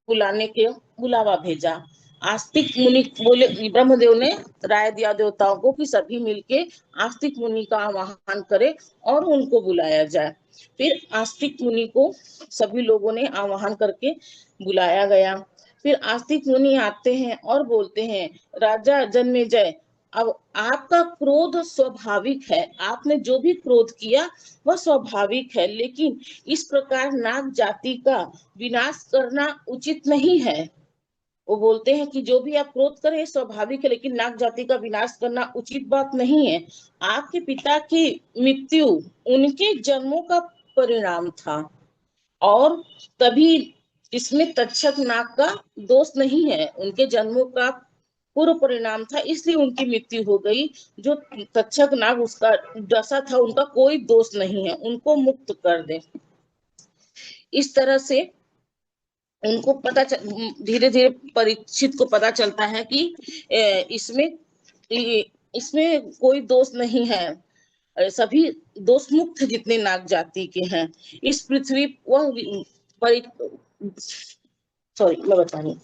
बुलावा भेजा। आस्तिक मुनि बोले, ब्रह्मदेव ने राय दिया देवताओं को कि सभी मिलके आस्तिक मुनि का आह्वान करे और उनको बुलाया जाए। फिर आस्तिक मुनि को सभी लोगों ने आह्वान करके बुलाया गया। फिर आस्तिक मुनि आते हैं और बोलते हैं, राजा जन्मेजय, अब आपका क्रोध स्वाभाविक है, आपने जो भी क्रोध किया वह स्वाभाविक है, लेकिन इस प्रकार नाग जाति का विनाश करना उचित नहीं है। वो बोलते हैं कि जो भी आप क्रोध करें स्वाभाविक है, लेकिन नाग जाति का विनाश करना उचित बात नहीं है। आपके पिता की मृत्यु उनके जन्मों का परिणाम था, और तभी इसमें तक्षक नाग का दोष नहीं है, उनके जन्मों का पूर्व परिणाम था, इसलिए उनकी मृत्यु हो गई। जो तक्षक नाग उसका दशा था, उनका कोई दोष नहीं है, उनको मुक्त कर दे। इस तरह से उनको धीरे धीरे परीक्षित को पता चलता है कि इसमें कोई दोष नहीं है, सभी दोष मुक्त जितने नाग जाति के हैं इस पृथ्वी, सॉरी मैं बता रही हूँ,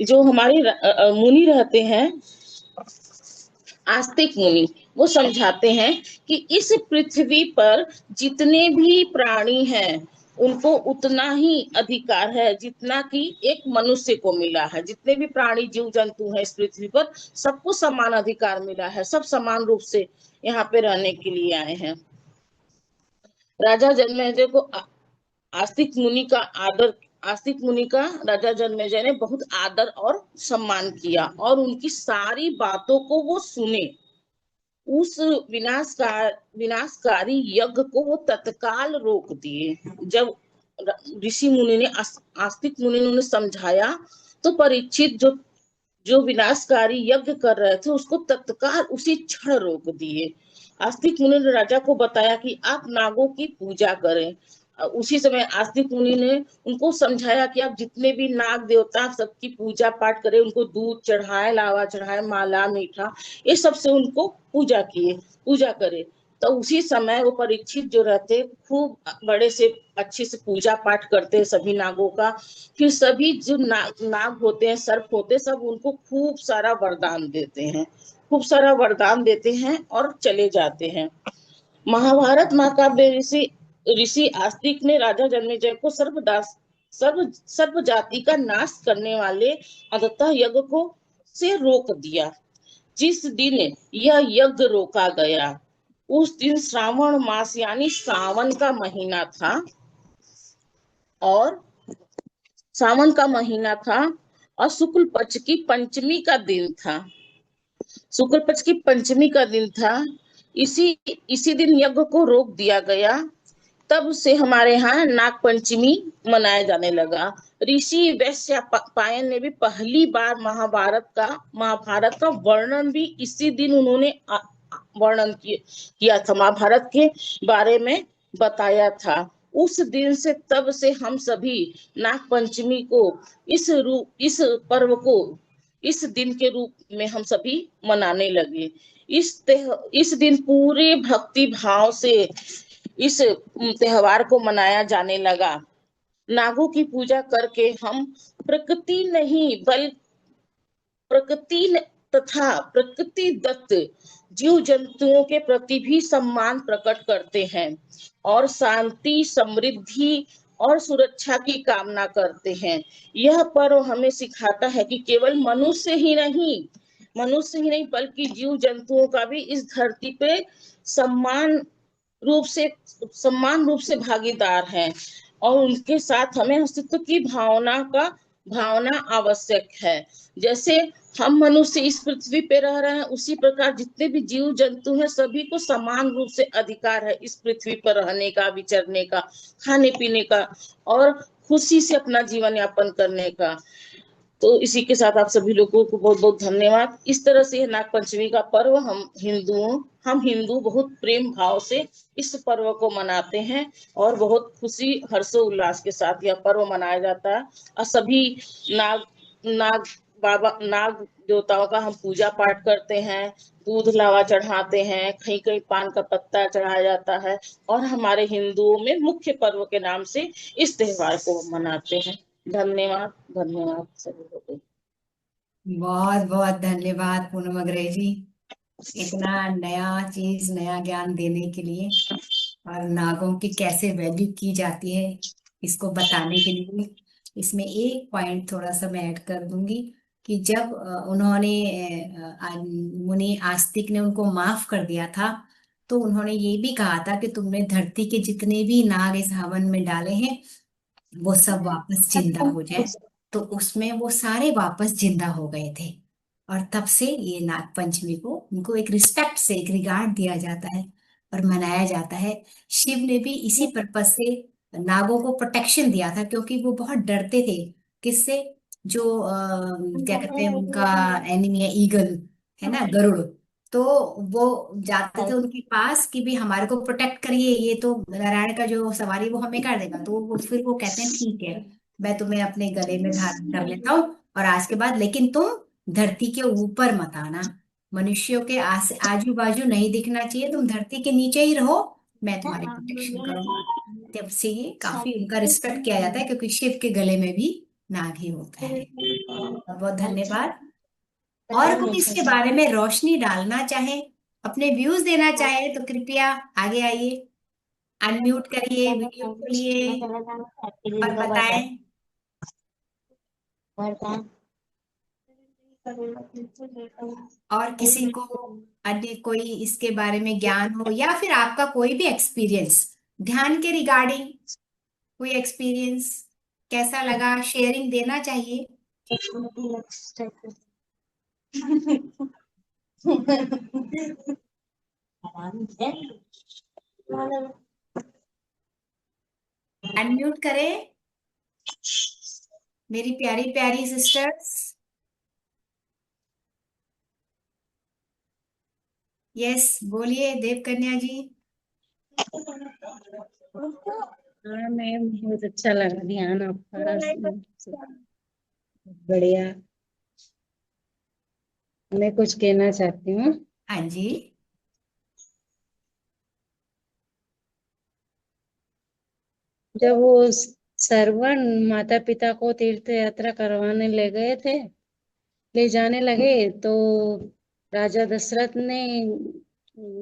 जो हमारे मुनि रहते हैं आस्तिक मुनि, वो समझाते हैं कि इस पृथ्वी पर जितने भी प्राणी हैं उनको उतना ही अधिकार है जितना कि एक मनुष्य को मिला है। जितने भी प्राणी जीव जंतु हैं इस पृथ्वी पर सबको समान अधिकार मिला है, सब समान रूप से यहाँ पे रहने के लिए आए हैं। राजा जन्मेजय को आस्तिक मुनि का आदर आस्तिक मुनि का राजा जन्मेजय ने बहुत आदर और सम्मान किया और उनकी सारी बातों को वो सुने। उस विनाशकारी यज्ञ को वो तत्काल रोक दिए। जब ऋषि मुनि ने आस्तिक मुनि ने उन्हें समझाया तो परीक्षित जो जो विनाशकारी यज्ञ कर रहे थे उसको तत्काल उसी क्षण रोक दिए। आस्तिक मुनि ने राजा को बताया कि आप नागों की पूजा करें। उसी समय आस्तिक मुनि ने उनको समझाया कि आप जितने भी नाग देवता सबकी पूजा पाठ करें, उनको दूध चढ़ाए, लावा चढ़ाए, माला मीठा ये सबसे उनको पूजा करे। तो उसी समय वो परीक्षित जो रहते खूब बड़े से अच्छे से पूजा पाठ करते हैं सभी नागों का। फिर सभी जो नाग होते हैं, सर्प होते हैं, सब उनको खूब सारा वरदान देते हैं, खूब सारा वरदान देते हैं और चले जाते हैं। महाभारत महाकाव्य ऋषि ऋषि आस्तिक ने राजा जन्मेजय को सर्व जाति का नाश करने वाले अदत्ता यज्ञ को से रोक दिया। जिस दिन यह यज्ञ रोका गया उस दिन श्रावण मास यानी सावन का महीना था और सावन का महीना था और शुक्ल पक्ष की पंचमी का दिन था। शुक्ल पक्ष की पंचमी का दिन था। इसी दिन यज्ञ को रोक दिया गया। तब से हमारे यहाँ नाग पंचमी मनाया जाने लगा। ऋषि वैश्य पायन ने भी पहली बार महाभारत का वर्णन भी इसी दिन उन्होंने वर्णन किया था, महाभारत के बारे में बताया था। उस दिन से तब से हम सभी नाग पंचमी को इस पर्व को इस दिन के रूप में हम सभी मनाने लगे। इस दिन पूरे भक्ति भाव से इस त्योहार को मनाया जाने लगा। नागों की पूजा करके हम प्रकृति नहीं बल्कि प्रकृति तथा प्रकृति दत्त जीव जंतुओं के प्रति भी सम्मान प्रकट करते हैं और शांति, समृद्धि और सुरक्षा की कामना करते हैं। यह पर्व हमें सिखाता है कि केवल मनुष्य ही नहीं बल्कि जीव जंतुओं का भी इस धरती पे सम्मान रूप से भागीदार है और उनके साथ हमें अस्तित्व की भावना आवश्यक है। जैसे हम मनुष्य इस पृथ्वी पे रह रहे हैं, उसी प्रकार जितने भी जीव जंतु हैं सभी को समान रूप से अधिकार है इस पृथ्वी पर रहने का, विचरने का, खाने पीने का और खुशी से अपना जीवन यापन करने का। तो इसी के साथ आप सभी लोगों को बहुत बहुत धन्यवाद। इस तरह से नाग पंचमी का पर्व हम हिंदू बहुत प्रेम भाव से इस पर्व को मनाते हैं और बहुत खुशी हर्षोल्लास के साथ यह पर्व मनाया जाता है। और सभी नाग देवताओं का हम पूजा पाठ करते हैं, दूध लावा चढ़ाते हैं, कहीं कहीं पान का पत्ता चढ़ाया जाता है और हमारे हिंदुओं में मुख्य पर्व के नाम से इस त्योहार को मनाते हैं। धन्यवाद धन्यवाद सभी लोगों को। बहुत बहुत धन्यवाद पूनम अग्रवाल जी, इतना नया ज्ञान देने के लिए और नागों की कैसे वैल्यू की जाती है इसको बताने के लिए। इसमें एक पॉइंट थोड़ा सा मैं ऐड कर दूंगी कि जब मुनि आस्तिक ने उनको माफ कर दिया था तो उन्होंने ये भी कहा था कि तुमने धरती के जितने भी नाग इस हवन में डाले हैं वो सब वापस जिंदा हो जाए। तो उसमें वो सारे वापस जिंदा हो गए थे और तब से ये नाग पंचमी को उनको एक रिस्पेक्ट से, एक रिगार्ड दिया जाता है और मनाया जाता है। शिव ने भी इसी पर्पज से नागों को प्रोटेक्शन दिया था क्योंकि वो बहुत डरते थे। किससे? जो क्या कहते हैं उनका एनिमी है, ईगल है ना, गरुड़। तो वो जाते थे उनके पास कि भी हमारे को प्रोटेक्ट करिए, ये तो नारायण का जो सवारी वो हमें कर देगा। तो फिर वो कहते हैं ठीक है, मैं तुम्हें अपने गले में धारण कर लेता हूँ और आज के बाद लेकिन तुम धरती के ऊपर मत आना, मनुष्यों के आजू बाजू नहीं दिखना चाहिए, तुम धरती के नीचे ही रहो, मैं तुम्हारी प्रोटेक्शन करूंगा। तब से ये काफी उनका रिस्पेक्ट किया जाता है क्योंकि शिव के गले में भी नाग ही होता है। बहुत बहुत धन्यवाद। और कोई इसके बारे में रोशनी डालना चाहे, अपने व्यूज देना चाहे तो कृपया आगे आइए, अनम्यूट करिए, वीडियो खोलिए और बताएं। और किसी को अन्य कोई इसके बारे में ज्ञान हो या फिर आपका कोई भी एक्सपीरियंस ध्यान के रिगार्डिंग कोई एक्सपीरियंस कैसा लगा, शेयरिंग देना चाहिए। अनम्यूट करें मेरी प्यारी प्यारी सिस्टर्स। यस, बोलिए देवकन्या जी। हाँ मैम, बहुत अच्छा लगा ध्यान आपका, बढ़िया। मैं कुछ कहना चाहती हूँ। हाँ जी। जब वो श्रवण माता पिता को तीर्थ यात्रा करवाने ले जाने लगे, तो राजा दशरथ ने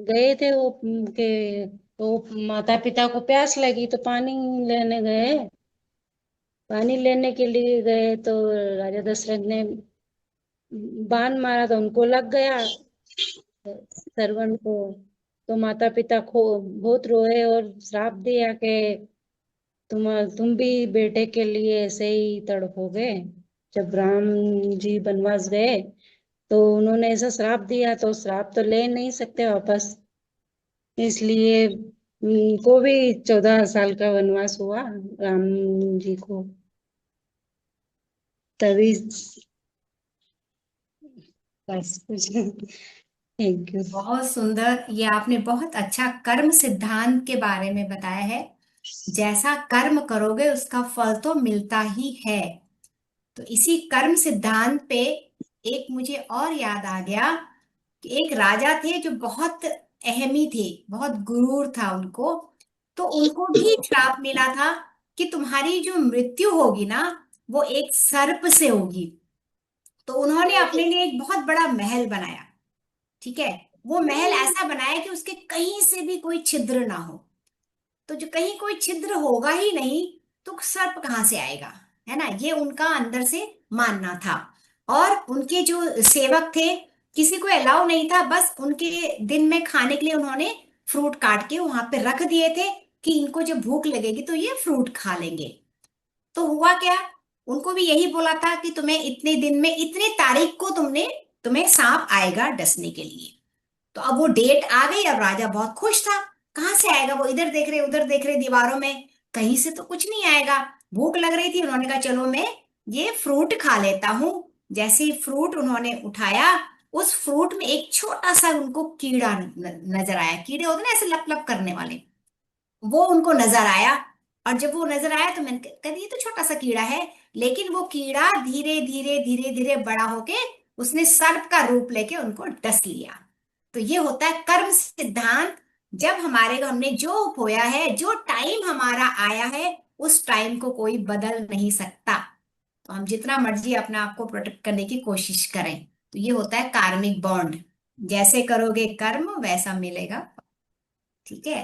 गए थे वो के तो माता पिता को प्यास लगी तो पानी लेने गए। पानी लेने के लिए गए तो राजा दशरथ ने बाण मारा तो उनको लग गया, श्रवण को। तो माता पिता को बहुत रोए और श्राप दिया कि तुम भी बेटे के लिए ऐसे ही तड़पोगे। जब राम जी वनवास गए तो उन्होंने ऐसा श्राप दिया, तो श्राप तो ले नहीं सकते वापस, इसलिए को भी 14 साल का वनवास हुआ राम जी को। तभी बस कुछ। Thank you. बहुत सुंदर, ये आपने बहुत अच्छा कर्म सिद्धांत के बारे में बताया है। जैसा कर्म करोगे उसका फल तो मिलता ही है। तो इसी कर्म सिद्धांत पे एक मुझे और याद आ गया कि एक राजा थे जो बहुत अहमी थे, बहुत गुरूर था उनको। तो उनको भी श्राप मिला था कि तुम्हारी जो मृत्यु होगी ना, वो एक सर्प से होगी। तो उन्होंने अपने लिए एक बहुत बड़ा महल बनाया। ठीक है। वो महल ऐसा बनाया कि उसके कहीं से भी कोई छिद्र ना हो। तो जो कहीं कोई छिद्र होगा ही नहीं, तो सर्प कहाँ से आएगा, है ना। ये उनका अंदर से मानना था। और उनके जो सेवक थे, किसी को अलाउ नहीं था, बस उनके दिन में खाने के लिए उन्होंने फ्रूट काट के वहां पे रख दिए थे कि इनको जब भूख लगेगी तो ये फ्रूट खा लेंगे। तो हुआ क्या, उनको भी यही बोला था कि तुम्हें इतने दिन में इतने तारीख को तुम्हें सांप आएगा डसने के लिए। तो अब वो डेट आ गई, अब राजा बहुत खुश था। कहाँ से आएगा, वो इधर देख रहे उधर देख रहे दीवारों में, कहीं से तो कुछ नहीं आएगा। भूख लग रही थी, उन्होंने कहा चलो मैं ये फ्रूट खा लेता हूँ। जैसे ही फ्रूट उन्होंने उठाया, उस फ्रूट में एक छोटा सा उनको कीड़ा नजर आया। कीड़े होते ना ऐसे लप लप करने वाले, वो उनको नजर आया। और जब वो नजर आया तो मैंने कहा ये तो छोटा सा कीड़ा है। लेकिन वो कीड़ा धीरे धीरे धीरे धीरे बड़ा होके उसने सर्प का रूप लेके उनको डस लिया। तो ये होता है कर्म सिद्धांत। जब हमारे हमने जो होया है, जो टाइम हमारा आया है, उस टाइम को कोई बदल नहीं सकता। तो हम जितना मर्जी अपने आप को प्रोटेक्ट करने की कोशिश करें। तो ये होता है कार्मिक बॉन्ड। जैसे करोगे कर्म वैसा मिलेगा। ठीक है।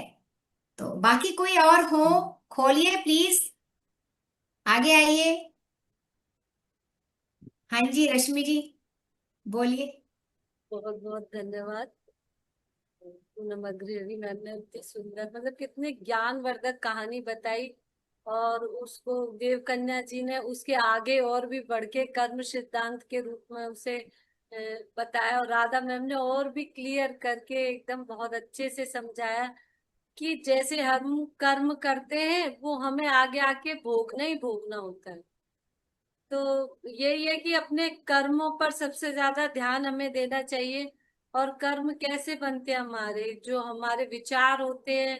तो बाकी कोई और हो, खोलिए प्लीज, आगे आइए। हाँ जी, रश्मि जी बोलिए। बहुत बहुत धन्यवाद पूनम अग्रवाल मैम ने, इतनी सुंदर मतलब कितने ज्ञानवर्धक कहानी बताई। और उसको देवकन्या जी ने उसके आगे और भी बढ़ के कर्म सिद्धांत के रूप में उसे बताया। और राधा मैम ने और भी क्लियर करके एकदम बहुत अच्छे से समझाया कि जैसे हम कर्म करते हैं वो हमें आगे आके भोगना ही भोगना होता है। तो यही है कि अपने कर्मों पर सबसे ज्यादा ध्यान हमें देना चाहिए। और कर्म कैसे बनते हैं, हमारे जो हमारे विचार होते हैं,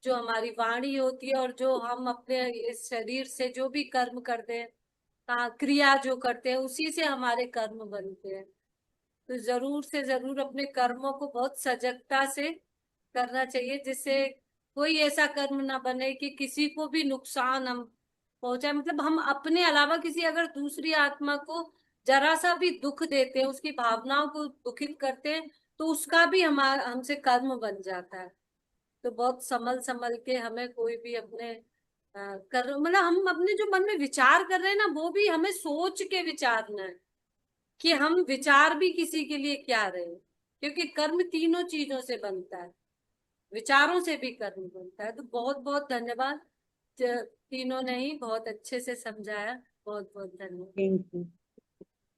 जो हमारी वाणी होती है, और जो हम अपने इस शरीर से जो भी कर्म करते हैं, क्रिया जो करते हैं, उसी से हमारे कर्म बनते हैं। तो जरूर से जरूर अपने कर्मों को बहुत सजगता से करना चाहिए, जिससे कोई ऐसा कर्म ना बने कि किसी को भी नुकसान हम पहुंचाए। मतलब हम अपने अलावा किसी अगर दूसरी आत्मा को जरा सा भी दुख देते हैं, उसकी भावनाओं को दुखित करते हैं, तो उसका भी हमारा हमसे कर्म बन जाता है। तो बहुत संभल संभल के हमें कोई भी अपने कर मतलब हम अपने जो मन में विचार कर रहे हैं ना, वो भी हमें सोच के विचारना है कि हम विचार भी किसी के लिए क्या रहे हैं। क्योंकि कर्म तीनों चीजों से बनता है। विचारों से भी कर्म बनता है। तो बहुत बहुत धन्यवाद, तीनों ने ही बहुत अच्छे से समझाया। बहुत बहुत धन्यवाद। Thank you.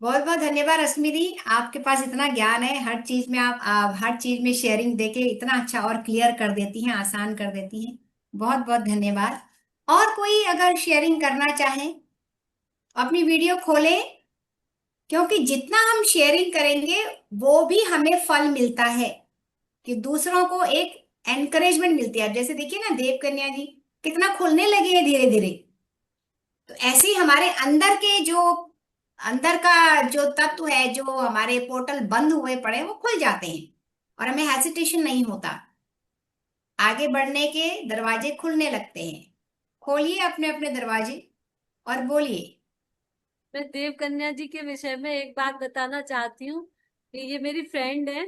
बहुत बहुत धन्यवाद रश्मि दी, आपके पास इतना ज्ञान है, हर चीज में आप हर चीज में शेयरिंग देके इतना अच्छा और क्लियर कर देती हैं, आसान कर देती हैं। बहुत बहुत धन्यवाद। और कोई अगर शेयरिंग करना चाहे अपनी वीडियो खोले, क्योंकि जितना हम शेयरिंग करेंगे वो भी हमें फल मिलता है, कि दूसरों को एक एनकरेजमेंट मिलती है। अब जैसे देखिए ना, देव कन्या जी कितना खुलने लगे हैं धीरे धीरे। तो ऐसे ही हमारे अंदर के जो अंदर का जो तत्व है, जो हमारे पोर्टल बंद हुए पड़े हैं, वो खुल जाते हैं और हमें हेसिटेशन नहीं होता, आगे बढ़ने के दरवाजे खुलने लगते हैं। खोलिए अपने अपने दरवाजे और बोलिए। मैं देव कन्या जी के विषय में एक बात बताना चाहती हूँ कि ये मेरी फ्रेंड है,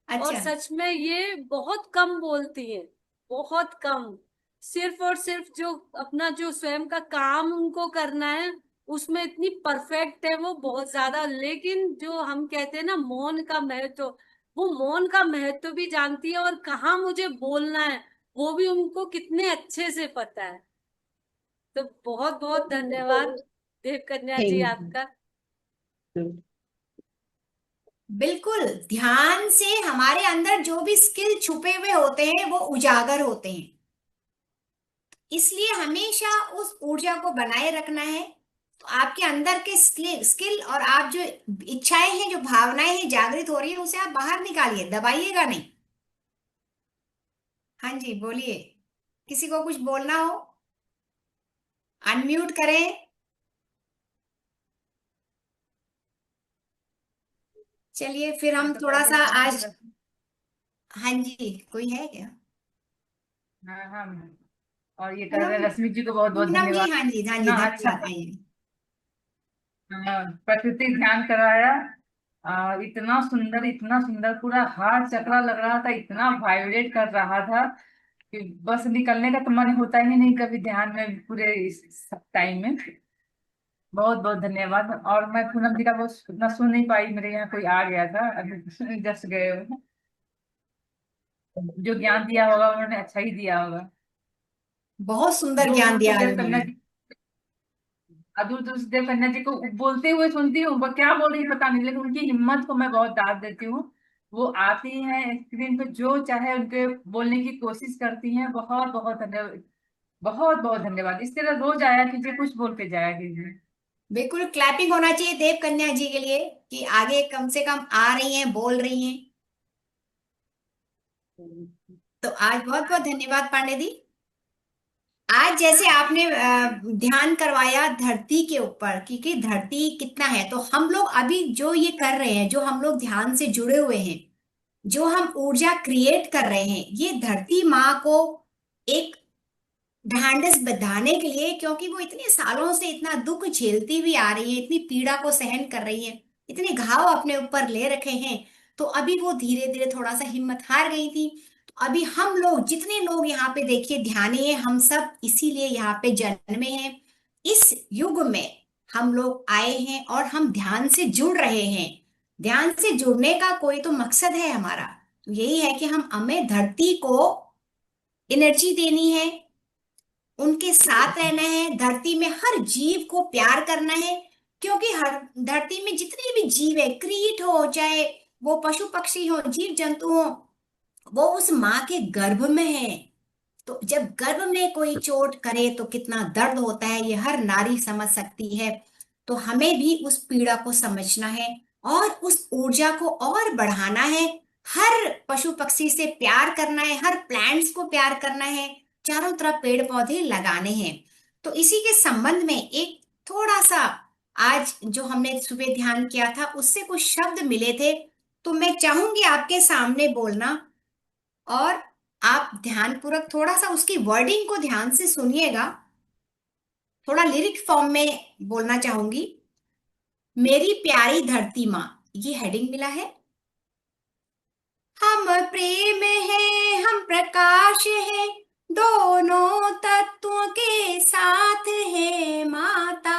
और अच्छा। सच में ये बहुत कम बोलती है, बहुत कम। सिर्फ और सिर्फ जो अपना जो स्वयं का काम उनको करना है, उसमें इतनी परफेक्ट है वो, बहुत ज्यादा। लेकिन जो हम कहते हैं ना मौन का महत्व, वो मौन का महत्व भी जानती है, और कहाँ मुझे बोलना है वो भी उनको कितने अच्छे से पता है। तो बहुत बहुत धन्यवाद देव कन्या जी थैंक आपका। यू। बिल्कुल, ध्यान से हमारे अंदर जो भी स्किल छुपे हुए होते हैं वो उजागर होते हैं, इसलिए हमेशा उस ऊर्जा को बनाए रखना है। तो आपके अंदर के स्किल और आप जो इच्छाएं हैं, जो भावनाएं हैं जागृत हो रही है, उसे आप बाहर निकालिए, दबाइएगा नहीं। हाँ जी, बोलिए। किसी को कुछ बोलना हो अनम्यूट करें। चलिए फिर मैं हम तो थोड़ा बहुत सा बहुत थैंक यू आज। हाँ जी, कोई है क्या? हाँ हाँ और ये कर रहे पूनम, रश्मि जी को बहुत बहुत पूनम जी, धन्यवाद। हाँ जी, हाँ जी, इतना अच्छा धन्यवाद, आइए। प्राकृतिक ध्यान कराया। इतना सुंदर पूरा हाथ चकरा लग रहा था, इतना वाइब्रेट कर रहा था कि बस निकलने का तो मन होता ही नहीं कभी ध्यान में पूरे इस टाइम में। बहुत बहुत धन्यवाद। और मैं पूनम जी का बहुत उतना सुन नहीं पाई, मेरे यहाँ कोई आ गया था अभी जस्ट गए हुए। जो ज्ञान दिया होगा उन्होंने अच्छा ही दिया होगा। बहुत सुंदर दूर ज्ञान दूर से दिया है देव कन्या उन्होंने। जी, दूर दूर से देव कन्या जी को बोलते हुए सुनती हूँ, वो क्या बोल रही है पता नहीं, लेकिन उनकी हिम्मत को मैं बहुत दाद देती हूँ। वो आती हैं स्क्रीन पे, जो चाहे उनके बोलने की कोशिश करती हैं। बहुत बहुत धन्यवाद, बहुत बहुत धन्यवाद। इस तरह रोज आया कीजिए, कुछ बोल के जाया कीजिए। बिल्कुल क्लैपिंग होना चाहिए देव कन्या जी के लिए, कि आगे कम से कम आ रही हैं, बोल रही हैं। तो आज बहुत बहुत धन्यवाद पांडे दी। आज जैसे आपने ध्यान करवाया धरती के ऊपर, क्योंकि धरती कितना है, तो हम लोग अभी जो ये कर रहे हैं, जो हम लोग ध्यान से जुड़े हुए हैं, जो हम ऊर्जा क्रिएट कर रहे हैं, ये धरती माँ को एक ढांढस बंधाने के लिए, क्योंकि वो इतने सालों से इतना दुख झेलती हुई आ रही है, इतनी पीड़ा को सहन कर रही है, इतने घाव अपने ऊपर ले रखे हैं। तो अभी वो धीरे धीरे थोड़ा सा हिम्मत हार गई थी। तो अभी हम लोग, जितने लोग यहाँ पे देखिए ध्यानी है, हम सब इसीलिए यहाँ पे जन्मे हैं। इस युग में हम लोग आए हैं और हम ध्यान से जुड़ रहे हैं। ध्यान से जुड़ने का कोई तो मकसद है हमारा, तो यही है कि हमें धरती को एनर्जी देनी है, उनके साथ रहना है, धरती में हर जीव को प्यार करना है। क्योंकि हर धरती में जितने भी जीव है, कीट हो चाहे वो पशु पक्षी हो, जीव जंतु हो, वो उस माँ के गर्भ में है। तो जब गर्भ में कोई चोट करे तो कितना दर्द होता है, ये हर नारी समझ सकती है। तो हमें भी उस पीड़ा को समझना है और उस ऊर्जा को और बढ़ाना है। हर पशु पक्षी से प्यार करना है, हर प्लांट्स को प्यार करना है, चारों तरफ पेड़ पौधे लगाने हैं। तो इसी के संबंध में एक थोड़ा सा आज जो हमने सुबह ध्यान किया था, उससे कुछ शब्द मिले थे, तो मैं चाहूंगी आपके सामने बोलना, और आप ध्यान पूर्वक थोड़ा सा उसकी वर्डिंग को ध्यान से सुनिएगा। थोड़ा लिरिक फॉर्म में बोलना चाहूंगी। मेरी प्यारी धरती माँ, ये हेडिंग मिला है। हम प्रेम है, हम प्रकाश है, दोनों तत्वों के साथ है माता।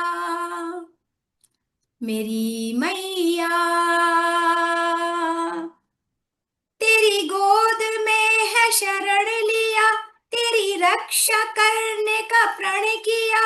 मेरी मैया, तेरी गोद में है शरण रक्षा करने का प्रण किया,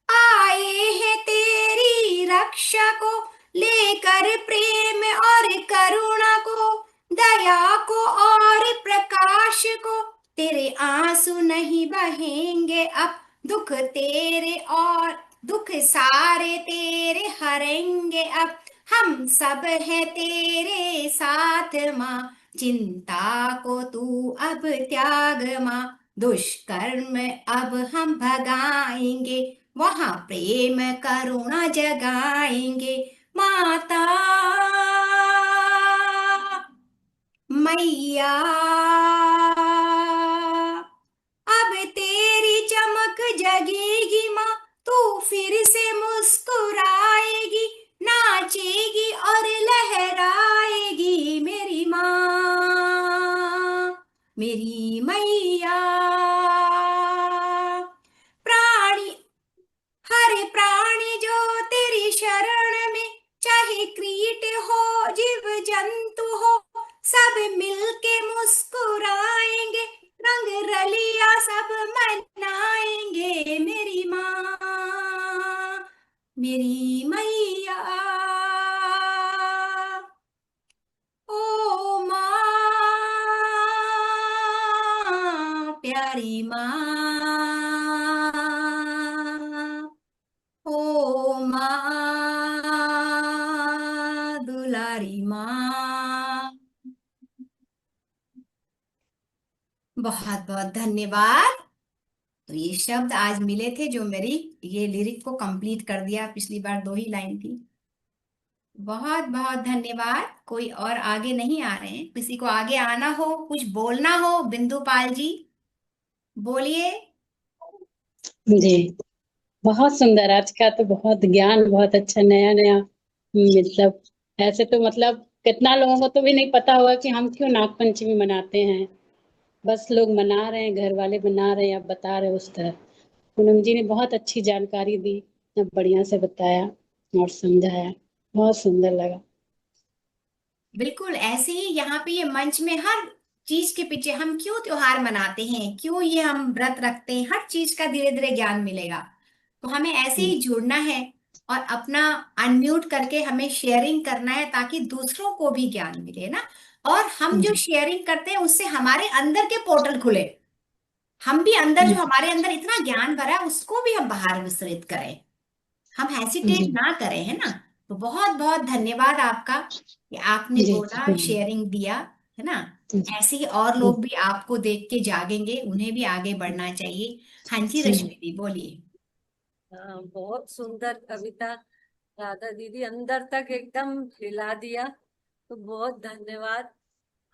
आए हैं तेरी रक्षा को लेकर, प्रेम और करुणा को, दया को और प्रकाश को। तेरे आंसू नहीं बहेंगे अब, दुख तेरे और दुख सारे तेरे हरेंगे अब, हम सब है तेरे साथ माँ, चिंता को तू अब त्याग माँ, दुष्कर्म अब हम भगाएंगे, वहां प्रेम करुणा जगाएंगे। माता मैया अब तेरी चमक जगेगी माँ, तू फिर से मुस्कुराएगी, नाचेगी और लहराएगी मेरी माँ, मेरी मैया। प्राणी हर प्राणी जो तेरी शरण में, चाहे कीट हो जीव जंतु हो, सब मिलके मुस्कुराएंगे, रंग रलिया सब मनाएंगे मेरी माँ, मेरी मैया। ओ माँ प्यारी माँ, ओ माँ दुलारी माँ। बहुत बहुत धन्यवाद। तो ये शब्द आज मिले थे जो मेरी ये लिरिक को कंप्लीट कर दिया, पिछली बार 2 ही लाइन थी। बहुत बहुत धन्यवाद। कोई और आगे नहीं आ रहे हैं, किसी को आगे आना हो, कुछ बोलना हो, बिंदुपाल जी बोलिए। जी, बहुत सुंदर। आज का तो बहुत ज्ञान, बहुत अच्छा, नया नया। मतलब ऐसे तो मतलब कितना लोगों को तो भी नहीं पता होगा कि हम क्यों नाग पंचमी मनाते हैं। बस लोग मना रहे हैं, घर वाले मना रहे हैं, अब बता रहे हैं उस तरह। पूनम जी ने बहुत अच्छी जानकारी दी, अब बढ़िया से बताया और समझाया, बहुत सुंदर लगा। बिल्कुल ऐसे ही यहाँ पे ये मंच में हर चीज के पीछे हम क्यों त्योहार मनाते हैं, क्यों ये हम व्रत रखते हैं, हर चीज का धीरे धीरे ज्ञान मिलेगा। तो हमें ऐसे ही जुड़ना है और अपना अनम्यूट करके हमें शेयरिंग करना है, ताकि दूसरों को भी ज्ञान मिले ना। और हम जो जी शेयरिंग करते हैं उससे हमारे अंदर के पोर्टल खुले, हम भी अंदर जो हमारे अंदर इतना ज्ञान भरा है उसको भी हम बाहर विस्तृत करें, हम हेसिटेट जी ना करें, है ना। तो बहुत बहुत धन्यवाद आपका कि आपने जी बोला, शेयरिंग दिया, है ना। जी ऐसे ही और जी लोग भी आपको देख के जागेंगे, उन्हें भी आगे बढ़ना चाहिए। हाँ जी जी। रश्मि दी बोलिए। हाँ, बहुत सुंदर कविता राधा दीदी, अंदर तक एकदम हिला दिया। तो बहुत धन्यवाद।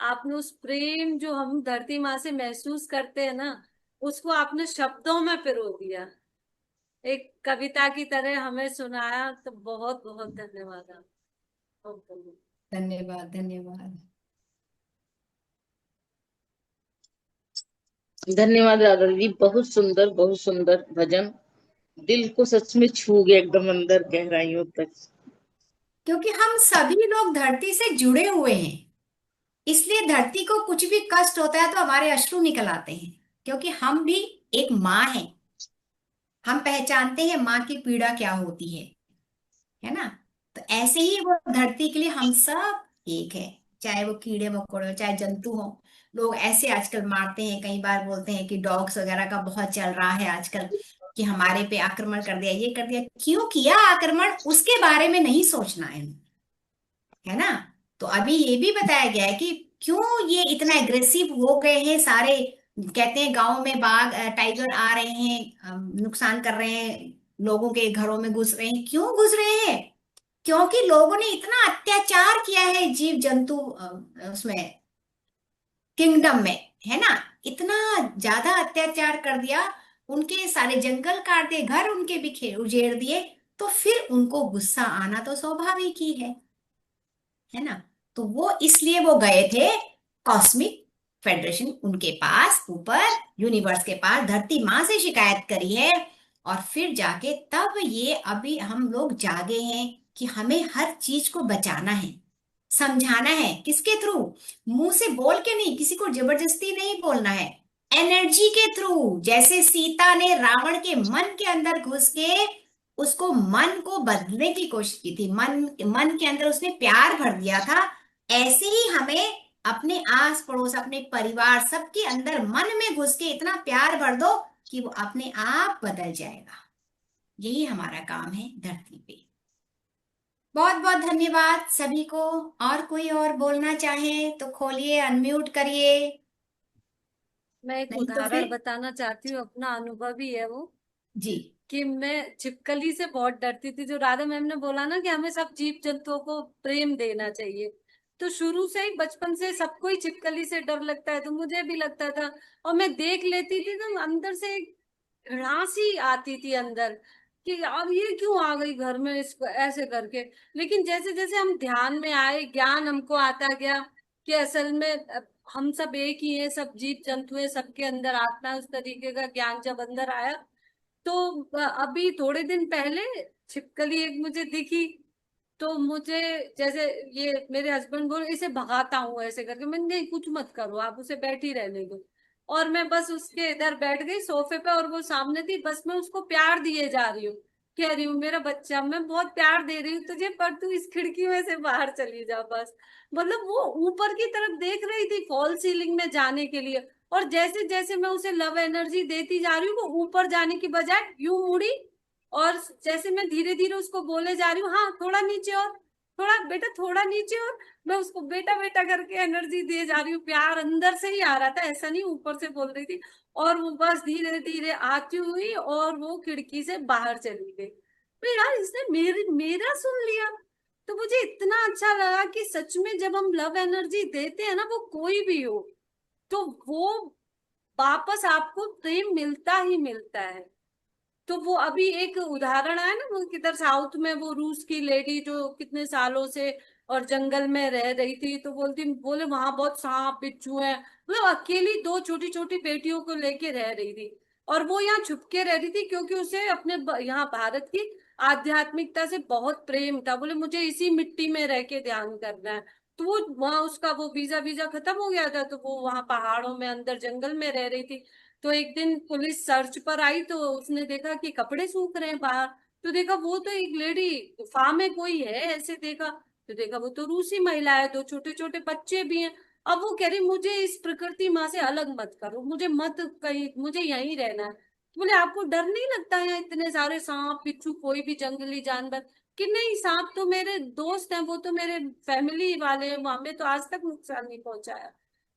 आपने उस प्रेम जो हम धरती माँ से महसूस करते हैं ना, उसको आपने शब्दों में पिरो दिया, एक कविता की तरह हमें सुनाया। तो बहुत बहुत धन्यवाद आप, बहुत धन्यवाद। धन्यवाद धन्यवाद। धन्यवाद राधा दीदी, बहुत सुंदर भजन, दिल को सच में छू गया एकदम अंदर गहराइयों तक। क्योंकि हम सभी लोग धरती से जुड़े हुए हैं, इसलिए धरती को कुछ भी कष्ट होता है तो हमारे अश्रु निकल आते हैं, क्योंकि हम भी एक माँ हैं, हम पहचानते हैं माँ की पीड़ा क्या होती है ना। तो ऐसे ही वो धरती के लिए हम सब एक है, चाहे वो कीड़े मकोड़े हो, चाहे जंतु हो। लोग ऐसे आजकल मारते हैं, कई बार बोलते हैं कि डॉग्स वगैरह का बहुत चल रहा है आजकल, कि हमारे पे आक्रमण कर दिया, ये कर दिया, क्यों किया आक्रमण उसके बारे में नहीं सोचना है ना। तो अभी ये भी बताया गया है कि क्यों ये इतना एग्रेसिव हो गए हैं सारे। कहते हैं गांव में बाघ टाइगर आ रहे हैं, नुकसान कर रहे हैं, लोगों के घरों में घुस रहे हैं, क्यों घुस रहे हैं? क्योंकि लोगों ने इतना अत्याचार किया है जीव जंतु उसमें किंगडम में, है ना। इतना ज्यादा अत्याचार कर दिया, उनके सारे जंगल काट दिए, घर उनके भी उजेड़ दिए, तो फिर उनको गुस्सा आना तो स्वाभाविक ही है ना। तो वो इसलिए वो गए थे कॉस्मिक फेडरेशन उनके पास, ऊपर यूनिवर्स के पास, धरती माँ से शिकायत करी है, और फिर जाके तब ये अभी हम लोग जागे हैं कि हमें हर चीज को बचाना है, समझाना है। किसके थ्रू? मुंह से बोल के नहीं, किसी को जबरदस्ती नहीं बोलना है, एनर्जी के थ्रू, जैसे सीता ने रावण के मन के अंदर घुस के उसको मन को बदलने की कोशिश की थी, मन मन के अंदर उसने प्यार भर दिया था। ऐसे ही हमें अपने आस पड़ोस, अपने परिवार, सबके अंदर मन में घुस के इतना प्यार भर दो कि वो अपने आप बदल जाएगा। यही हमारा काम है धरती पे। बहुत बहुत धन्यवाद सभी को। और कोई और बोलना चाहे तो खोलिए, अनम्यूट करिए, मैं एक नहीं तो उदाहरण फिर बताना चाहती हूँ, अपना अनुभव ही है वो, जी। कि मैं छिपकली से बहुत डरती थी। जो राधा मैम ने बोला ना कि हमें सब जीव जंतुओं को प्रेम देना चाहिए, तो शुरू से ही बचपन से सबको ही छिपकली से डर लगता है, तो मुझे भी लगता था। और मैं देख लेती थी तो अंदर से एक सी आती थी अंदर, कि अब ये क्यों आ गई घर में इसको ऐसे करके। लेकिन जैसे जैसे हम ध्यान में आए, ज्ञान हमको आता गया कि असल में हम सब एक ही हैं, सब जीव जंतु हैं, सबके अंदर आत्मा है, उस तरीके का ज्ञान जब अंदर आया, तो अभी थोड़े दिन पहले छिपकली एक मुझे दिखी। तो मुझे, जैसे ये मेरे हस्बैंड बोले इसे भगाता हूँ ऐसे करके, मैंने नहीं कुछ मत करो, आप उसे बैठी रहने दो। और मैं बस उसके इधर बैठ गई सोफे पे, और वो सामने थी, बस मैं उसको प्यार दिए जा रही हूँ, कह रही हूँ मेरा बच्चा, मैं बहुत प्यार दे रही हूँ तुझे, पर तू इस खिड़की में से बाहर चली जा बस। मतलब वो ऊपर की तरफ देख रही थी, फॉल सीलिंग में जाने के लिए। और जैसे जैसे मैं उसे लव एनर्जी देती जा रही हूँ, वो ऊपर जाने की बजाय यूं मुड़ी। और जैसे मैं धीरे धीरे उसको बोले जा रही हूँ, हाँ थोड़ा नीचे और, थोड़ा बेटा थोड़ा नीचे और, मैं उसको बेटा बेटा करके एनर्जी दिए जा रही हूँ। प्यार अंदर से ही आ रहा था, ऐसा नहीं ऊपर से बोल रही थी। और वो बस धीरे धीरे आती हुई और वो खिड़की से बाहर चली गई। तो यार इसने मेरा सुन लिया। तो मुझे इतना अच्छा लगा कि सच में जब हम लव एनर्जी देते हैं ना, वो कोई भी हो, तो वो वापस आपको प्रेम मिलता ही मिलता है। तो वो अभी एक उदाहरण आया ना, वो किधर साउथ में, वो रूस की लेडी जो कितने सालों से और जंगल में रह रही थी, तो बोले वहां बहुत सांप बिच्छू है, मतलब अकेली दो छोटी छोटी बेटियों को लेके रह रही थी। और वो यहाँ छुप के रह रही थी, क्योंकि उसे अपने यहाँ भारत की आध्यात्मिकता से बहुत प्रेम था। बोले मुझे इसी मिट्टी में रह के ध्यान करना है। तो वो वहां, उसका वो वीजा वीजा खत्म हो गया था, तो वो वहां पहाड़ों में अंदर जंगल में रह रही थी। तो एक दिन पुलिस सर्च पर आई, तो उसने देखा कि कपड़े सूख रहे हैं बाहर। तो देखा वो तो एक लेडी गुफा में कोई है, ऐसे देखा। तो देखा वो तो रूसी महिला है, दो छोटे छोटे बच्चे भी हैं। अब वो कह रही मुझे इस प्रकृति माँ से अलग मत करो, मुझे मत कहीं, मुझे यहीं रहना है। तो बोले आपको डर नहीं लगता है इतने सारे सांप बिच्छू, कोई भी जंगली जानवर? कि नहीं, सांप तो मेरे दोस्त हैं, वो तो मेरे फैमिली वाले हैं, वो हमें तो आज तक नुकसान नहीं पहुंचाया।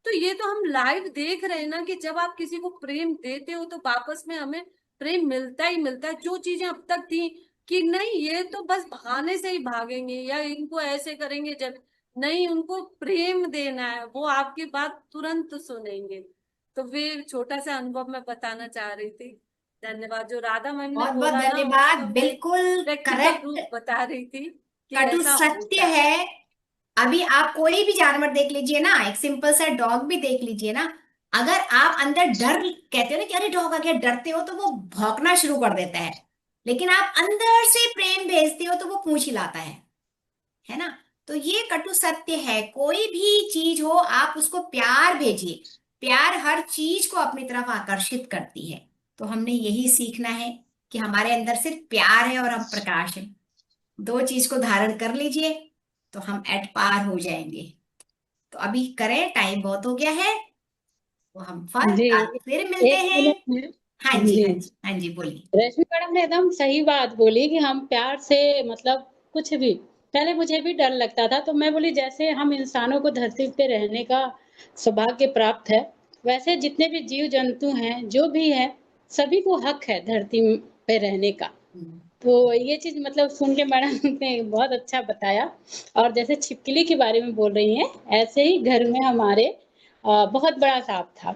तो ये तो हम लाइव देख रहे हैं ना, कि जब आप किसी को प्रेम देते हो तो वापस में हमें प्रेम मिलता ही मिलता है। जो चीजें अब तक थी कि नहीं ये तो बस भागने से ही भागेंगे या इनको ऐसे करेंगे, जब नहीं, उनको प्रेम देना है, वो आपकी बात तुरंत सुनेंगे। तो वे छोटा सा अनुभव मैं बताना चाह रही थी। धन्यवाद। जो राधा मैम ने बहुत बहुत बोला ना, धन्यवाद, उसका मैं बिल्कुल प्रैक्टिकल करेक्ट। प्रूफ बता रही थी कि कटु ऐसा सत्य होता है। है। अभी आप कोई भी जानवर देख लीजिए ना, एक सिंपल सा डॉग भी देख लीजिए ना, अगर आप अंदर डर कहते हो ना कि अरे डॉग आ गया, डरते हो, तो वो भौंकना शुरू कर देता है। लेकिन आप अंदर से प्रेम भेजते हो तो वो पूंछ हिलाता है ना। तो ये कटु सत्य है, कोई भी चीज हो आप उसको प्यार भेजिए। प्यार हर चीज को अपनी तरफ आकर्षित करती है। तो हमने यही सीखना है कि हमारे अंदर सिर्फ प्यार है और हम प्रकाश है। दो चीज को धारण कर लीजिए तो हम एट पार हो जाएंगे। तो अभी करें, टाइम बहुत हो गया है, तो हम जी, फिर मिलते एक हैं। मिनट में। हाँ जी, जी, हाँ जी, हाँ जी, बोलिए। रश्मि मैडम ने एकदम सही बात बोली कि हम प्यार से, मतलब कुछ भी, पहले मुझे भी डर लगता था, तो मैं बोली जैसे हम इंसानों को धरती पे रहने का सौभाग्य प्राप्त है, वैसे जितने भी जीव जंतु हैं, जो भी है, सभी को हक है धरती पे रहने का। हम्म। तो ये चीज मतलब सुन के मैडम ने बहुत अच्छा बताया। और जैसे छिपकली के बारे में बोल रही हैं, ऐसे ही घर में हमारे बहुत बड़ा सांप था।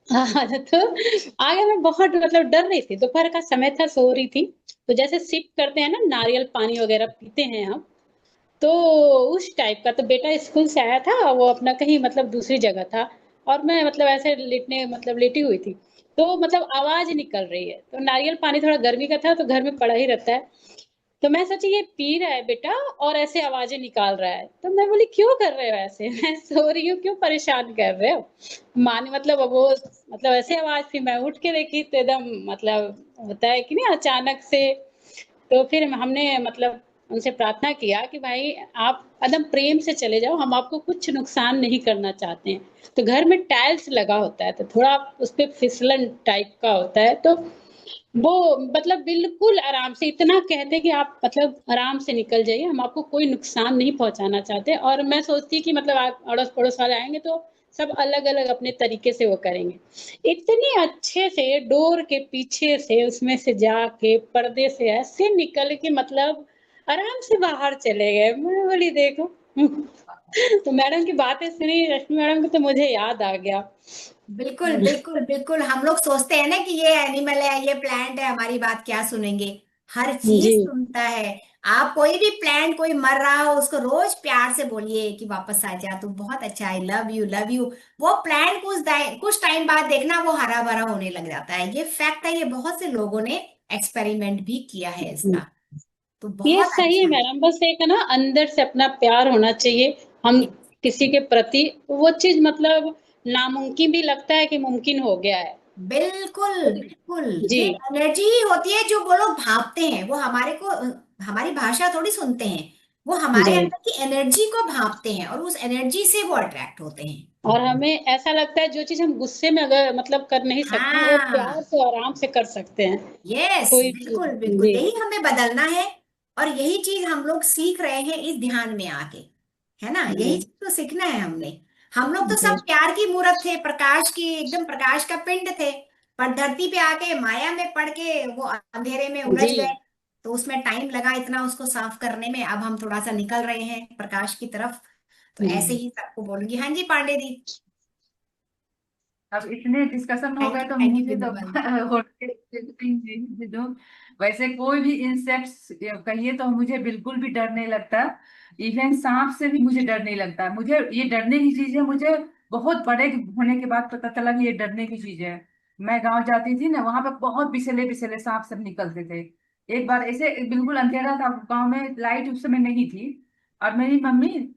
हाँ, तो आगे मैं बहुत मतलब डर रही थी, दोपहर का समय था, सो रही थी। तो जैसे सिप करते हैं ना, नारियल पानी वगैरह पीते हैं हम, तो उस टाइप का। तो बेटा स्कूल से आया था, वो अपना कहीं मतलब दूसरी जगह था, और मैं मतलब ऐसे लेटने मतलब लेटी हुई थी, तो मतलब आवाज निकल रही है। तो नारियल पानी थोड़ा गर्मी का था, तो घर में पड़ा ही रहता है। तो मैं सोची ये पी रहा है बेटा और ऐसे आवाजें निकाल रहा है। तो मैं बोली क्यों कर रहे हो ऐसे? मैं सो रही हूँ, क्यों परेशान कर रहे हो? माँ ने मतलब वो मतलब ऐसे आवाज, फिर मैं उठ के देखी तो एकदम मतलब होता है कि नहीं अचानक से। तो फिर हमने मतलब उनसे प्रार्थना किया कि भाई आप एकदम प्रेम से चले जाओ, हम आपको कुछ नुकसान नहीं करना चाहते हैं। तो घर में टाइल्स लगा होता है तो थोड़ा उस पे फिसलन टाइप का होता है, तो वो मतलब बिल्कुल आराम से इतना कहते हैं कि आप मतलब आराम से निकल जाइए, हम आपको कोई नुकसान नहीं पहुंचाना चाहते। और मैं सोचती कि मतलब आप अड़ोस पड़ोस वाले आएंगे तो सब अलग अलग अपने तरीके से वो करेंगे। इतने अच्छे से डोर के पीछे से उसमें से जाके पर्दे से ऐसे निकल के मतलब आराम से बाहर चले गए। मैं बोली देखो तो मैडम की बातें सुनी रश्मि मैडम को तो मुझे याद आ गया। बिल्कुल बिल्कुल बिल्कुल, हम लोग सोचते हैं ना कि ये एनिमल है, ये प्लांट है, हमारी बात क्या सुनेंगे। हर चीज जी सुनता है। आप कोई भी प्लांट कोई मर रहा हो उसको रोज प्यार से बोलिए कि वापस आ जा, तू बहुत अच्छा, I love you love you. वो प्लांट कुछ टाइम बाद देखना वो हरा भरा होने लग जाता है। ये फैक्ट है, ये बहुत से लोगों ने एक्सपेरिमेंट भी किया है इसका। तो ये बहुत सही है अच्छा मैडम, बस एक है ना अंदर से अपना प्यार होना चाहिए हम है। किसी के प्रति। वो चीज मतलब नामुमकिन भी लगता है कि मुमकिन हो गया है। बिल्कुल बिल्कुल, जी ये एनर्जी ही होती है जो वो लोग भांपते हैं। वो हमारे को हमारी भाषा थोड़ी सुनते हैं, वो हमारे जी। अंदर की एनर्जी को भांपते हैं और उस एनर्जी से वो अट्रैक्ट होते हैं। और हमें ऐसा लगता है जो चीज हम गुस्से में अगर मतलब कर नहीं सकते वो प्यार हाँ, से आराम से कर सकते हैं। यस, कोई बिल्कुल चीज बिल्कुल, जी। यही हमें बदलना है। और यही चीज हम लोग सीख रहे हैं इस ध्यान में आके, है ना। यही जी चीज तो सीखना है हमने। हम लोग तो जी सब प्यार की मूरत थे, प्रकाश की, एकदम प्रकाश का पिंड थे। पर धरती पे आके माया में पड़ के वो अंधेरे में उलझ जी। गए। तो उसमें टाइम लगा इतना उसको साफ करने में। अब हम थोड़ा सा निकल रहे हैं प्रकाश की तरफ। तो ऐसे जी ही सबको बोलूंगी। हाँ जी पांडे जी। अब इतने डिस्कशन हो गए तो थैंक यू मुझे तो बिंदुपाल जी। होटल दो। वैसे कोई भी इंसेक्ट्स कहिए तो मुझे बिल्कुल भी डर नहीं लगता। इवन सांप से भी मुझे डर नहीं लगता। मुझे ये डरने की चीज है, मुझे बहुत बड़े होने के बाद पता चला कि ये डरने की चीज है। मैं गांव जाती थी ना, वहां पे बहुत बिसले बिसले सांप सब निकलते थे। एक बार ऐसे बिल्कुल अंधेरा था गांव में, लाइट उस समय नहीं थी। और मेरी मम्मी,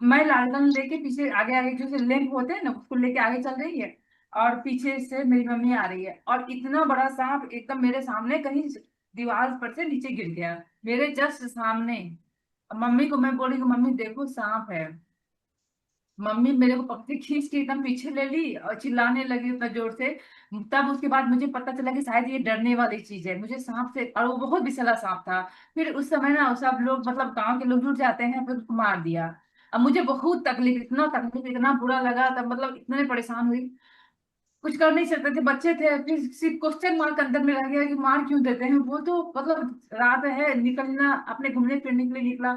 मैं लालटेन लेके पीछे आगे आगे जो लैंप होते हैं ना उसको लेके आगे चल रही है, और पीछे से मेरी मम्मी आ रही है और इतना बड़ा सांप एकदम मेरे सामने कहीं दीवार पर से नीचे गिर गया, मेरे जस्ट सामने। मम्मी को मैं बोली कि मम्मी देखो सांप है। मम्मी मेरे को पकड़ के खींच के एकदम पीछे ले ली और चिल्लाने लगी उतना जोर से। तब उसके बाद मुझे पता चला कि शायद ये डरने वाली चीज है मुझे सांप से, और वो बहुत विषैला सांप था। फिर उस समय ना सब लोग मतलब गांव के लोग जुट जाते हैं, फिर उसको मार दिया। अब मुझे बहुत तकलीफ, इतना तकलीफ, इतना बुरा लगा तब, मतलब इतने परेशान हुई। कुछ कर नहीं सकते थे, बच्चे थे। फिर सिर्फ क्वेश्चन मार्क अंदर में रह गया कि मार क्यों देते हैं, वो तो मतलब रात है, निकलना अपने घूमने फिरने के लिए निकला,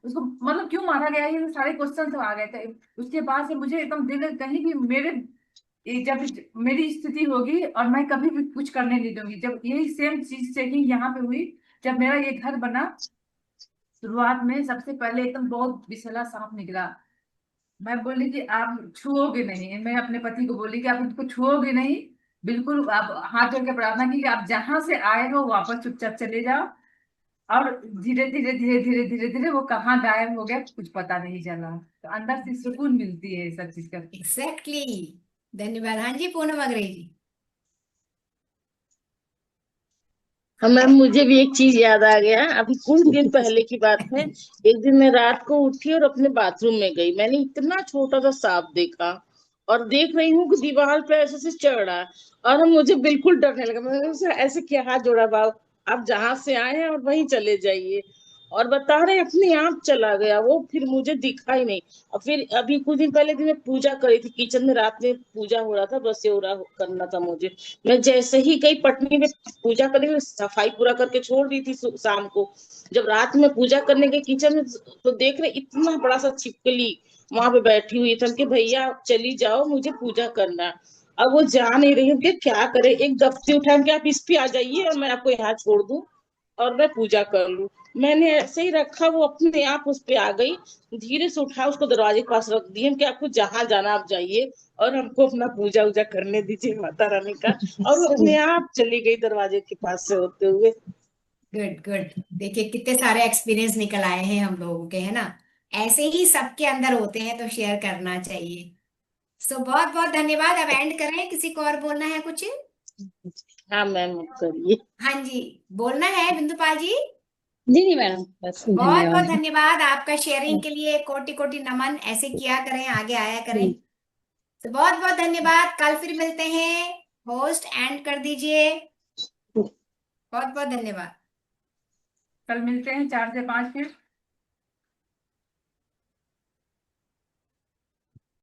उसको मतलब क्यों मारा गया, ये सारे क्वेश्चन तो आ गए थे। उसके बाद से मुझे एकदम दिल कहीं भी मेरे जब मेरी स्थिति होगी और मैं कभी भी कुछ करने नहीं दूंगी। जब यही सेम चीज चेकिंग यहाँ पे हुई, जब मेरा ये घर बना, शुरुआत में सबसे पहले एकदम बहुत विषैला सांप निकला। मैं बोली कि आप छुओगे नहीं, मैं अपने पति को बोली कि आप इसको छुओगे नहीं। बिल्कुल, आप हाथ जोड़ के प्रार्थना की कि आप जहां से आए हो वापस चुपचाप चले जाओ। और धीरे धीरे धीरे धीरे धीरे धीरे वो कहाँ गायब हो गया कुछ पता नहीं चला। तो अंदर से सुकून मिलती है ये सब चीज करके। एग्जैक्टली, धन्यवाद। हाँ जी पूनम अग्रही हाँ मैम, मुझे भी एक चीज याद आ गया। अभी कुछ दिन पहले की बात है। जी। एक दिन मैं रात को उठी और अपने बाथरूम में गई, मैंने इतना छोटा सा सांप देखा। और देख रही हूँ कि दीवार पे ऐसे से चढ़ रहा है। और मुझे बिल्कुल डरने लगा। मैंने उसे ऐसे किया, हाथ जोड़ा, बाबू आप जहां से आए हैं और वहीं चले जाइए। और बता रहे अपने आप चला गया वो, फिर मुझे दिखा ही नहीं। और फिर अभी कुछ दिन पहले भी मैं पूजा करी थी किचन में, रात में पूजा हो रहा था, बस ये हो रहा करना था मुझे। मैं जैसे ही गई पटनी में पूजा करने के लिए, सफाई पूरा करके छोड़ दी थी शाम को। जब रात में पूजा करने गए किचन में तो देख रहे इतना बड़ा सा छिपकली वहां पे बैठी हुई थी। कि भैया चली जाओ, मुझे पूजा करना है। अब वो जा नहीं रही हूँ कि क्या करे, एक दफ्ती उठा के आप इस पे आ जाइए और मैं आपको यहाँ छोड़ दूं और मैं पूजा कर लूं। मैंने ऐसे ही रखा, वो अपने आप उस पे आ गई। धीरे से उठा उसको दरवाजे के पास रख दिए कि आपको जहां जाना आप जाइए और हमको अपना पूजा उजा करने दीजिए माता रानी का। और वो अपने आप चली गई दरवाजे के पास से होते हुए। Good good. देखिए कितने सारे एक्सपीरियंस निकल आए हैं हम लोगों के, है ना। ऐसे ही सबके अंदर होते हैं तो शेयर करना चाहिए। सो बहुत बहुत धन्यवाद। अब एंड करें, किसी को और बोलना है कुछ? हाँ मैम, आप करिए। हाँ जी, बोलना है बिंदुपाल जी? जी जी मैडम, बस बहुत बहुत धन्यवाद। धन्यवाद आपका शेयरिंग के लिए, कोटि कोटि नमन। ऐसे किया करें, आगे आया करें। तो बहुत बहुत धन्यवाद, कल फिर मिलते हैं। होस्ट एंड कर दीजिए। बहुत बहुत धन्यवाद। कल मिलते हैं 4 से 5 फिर।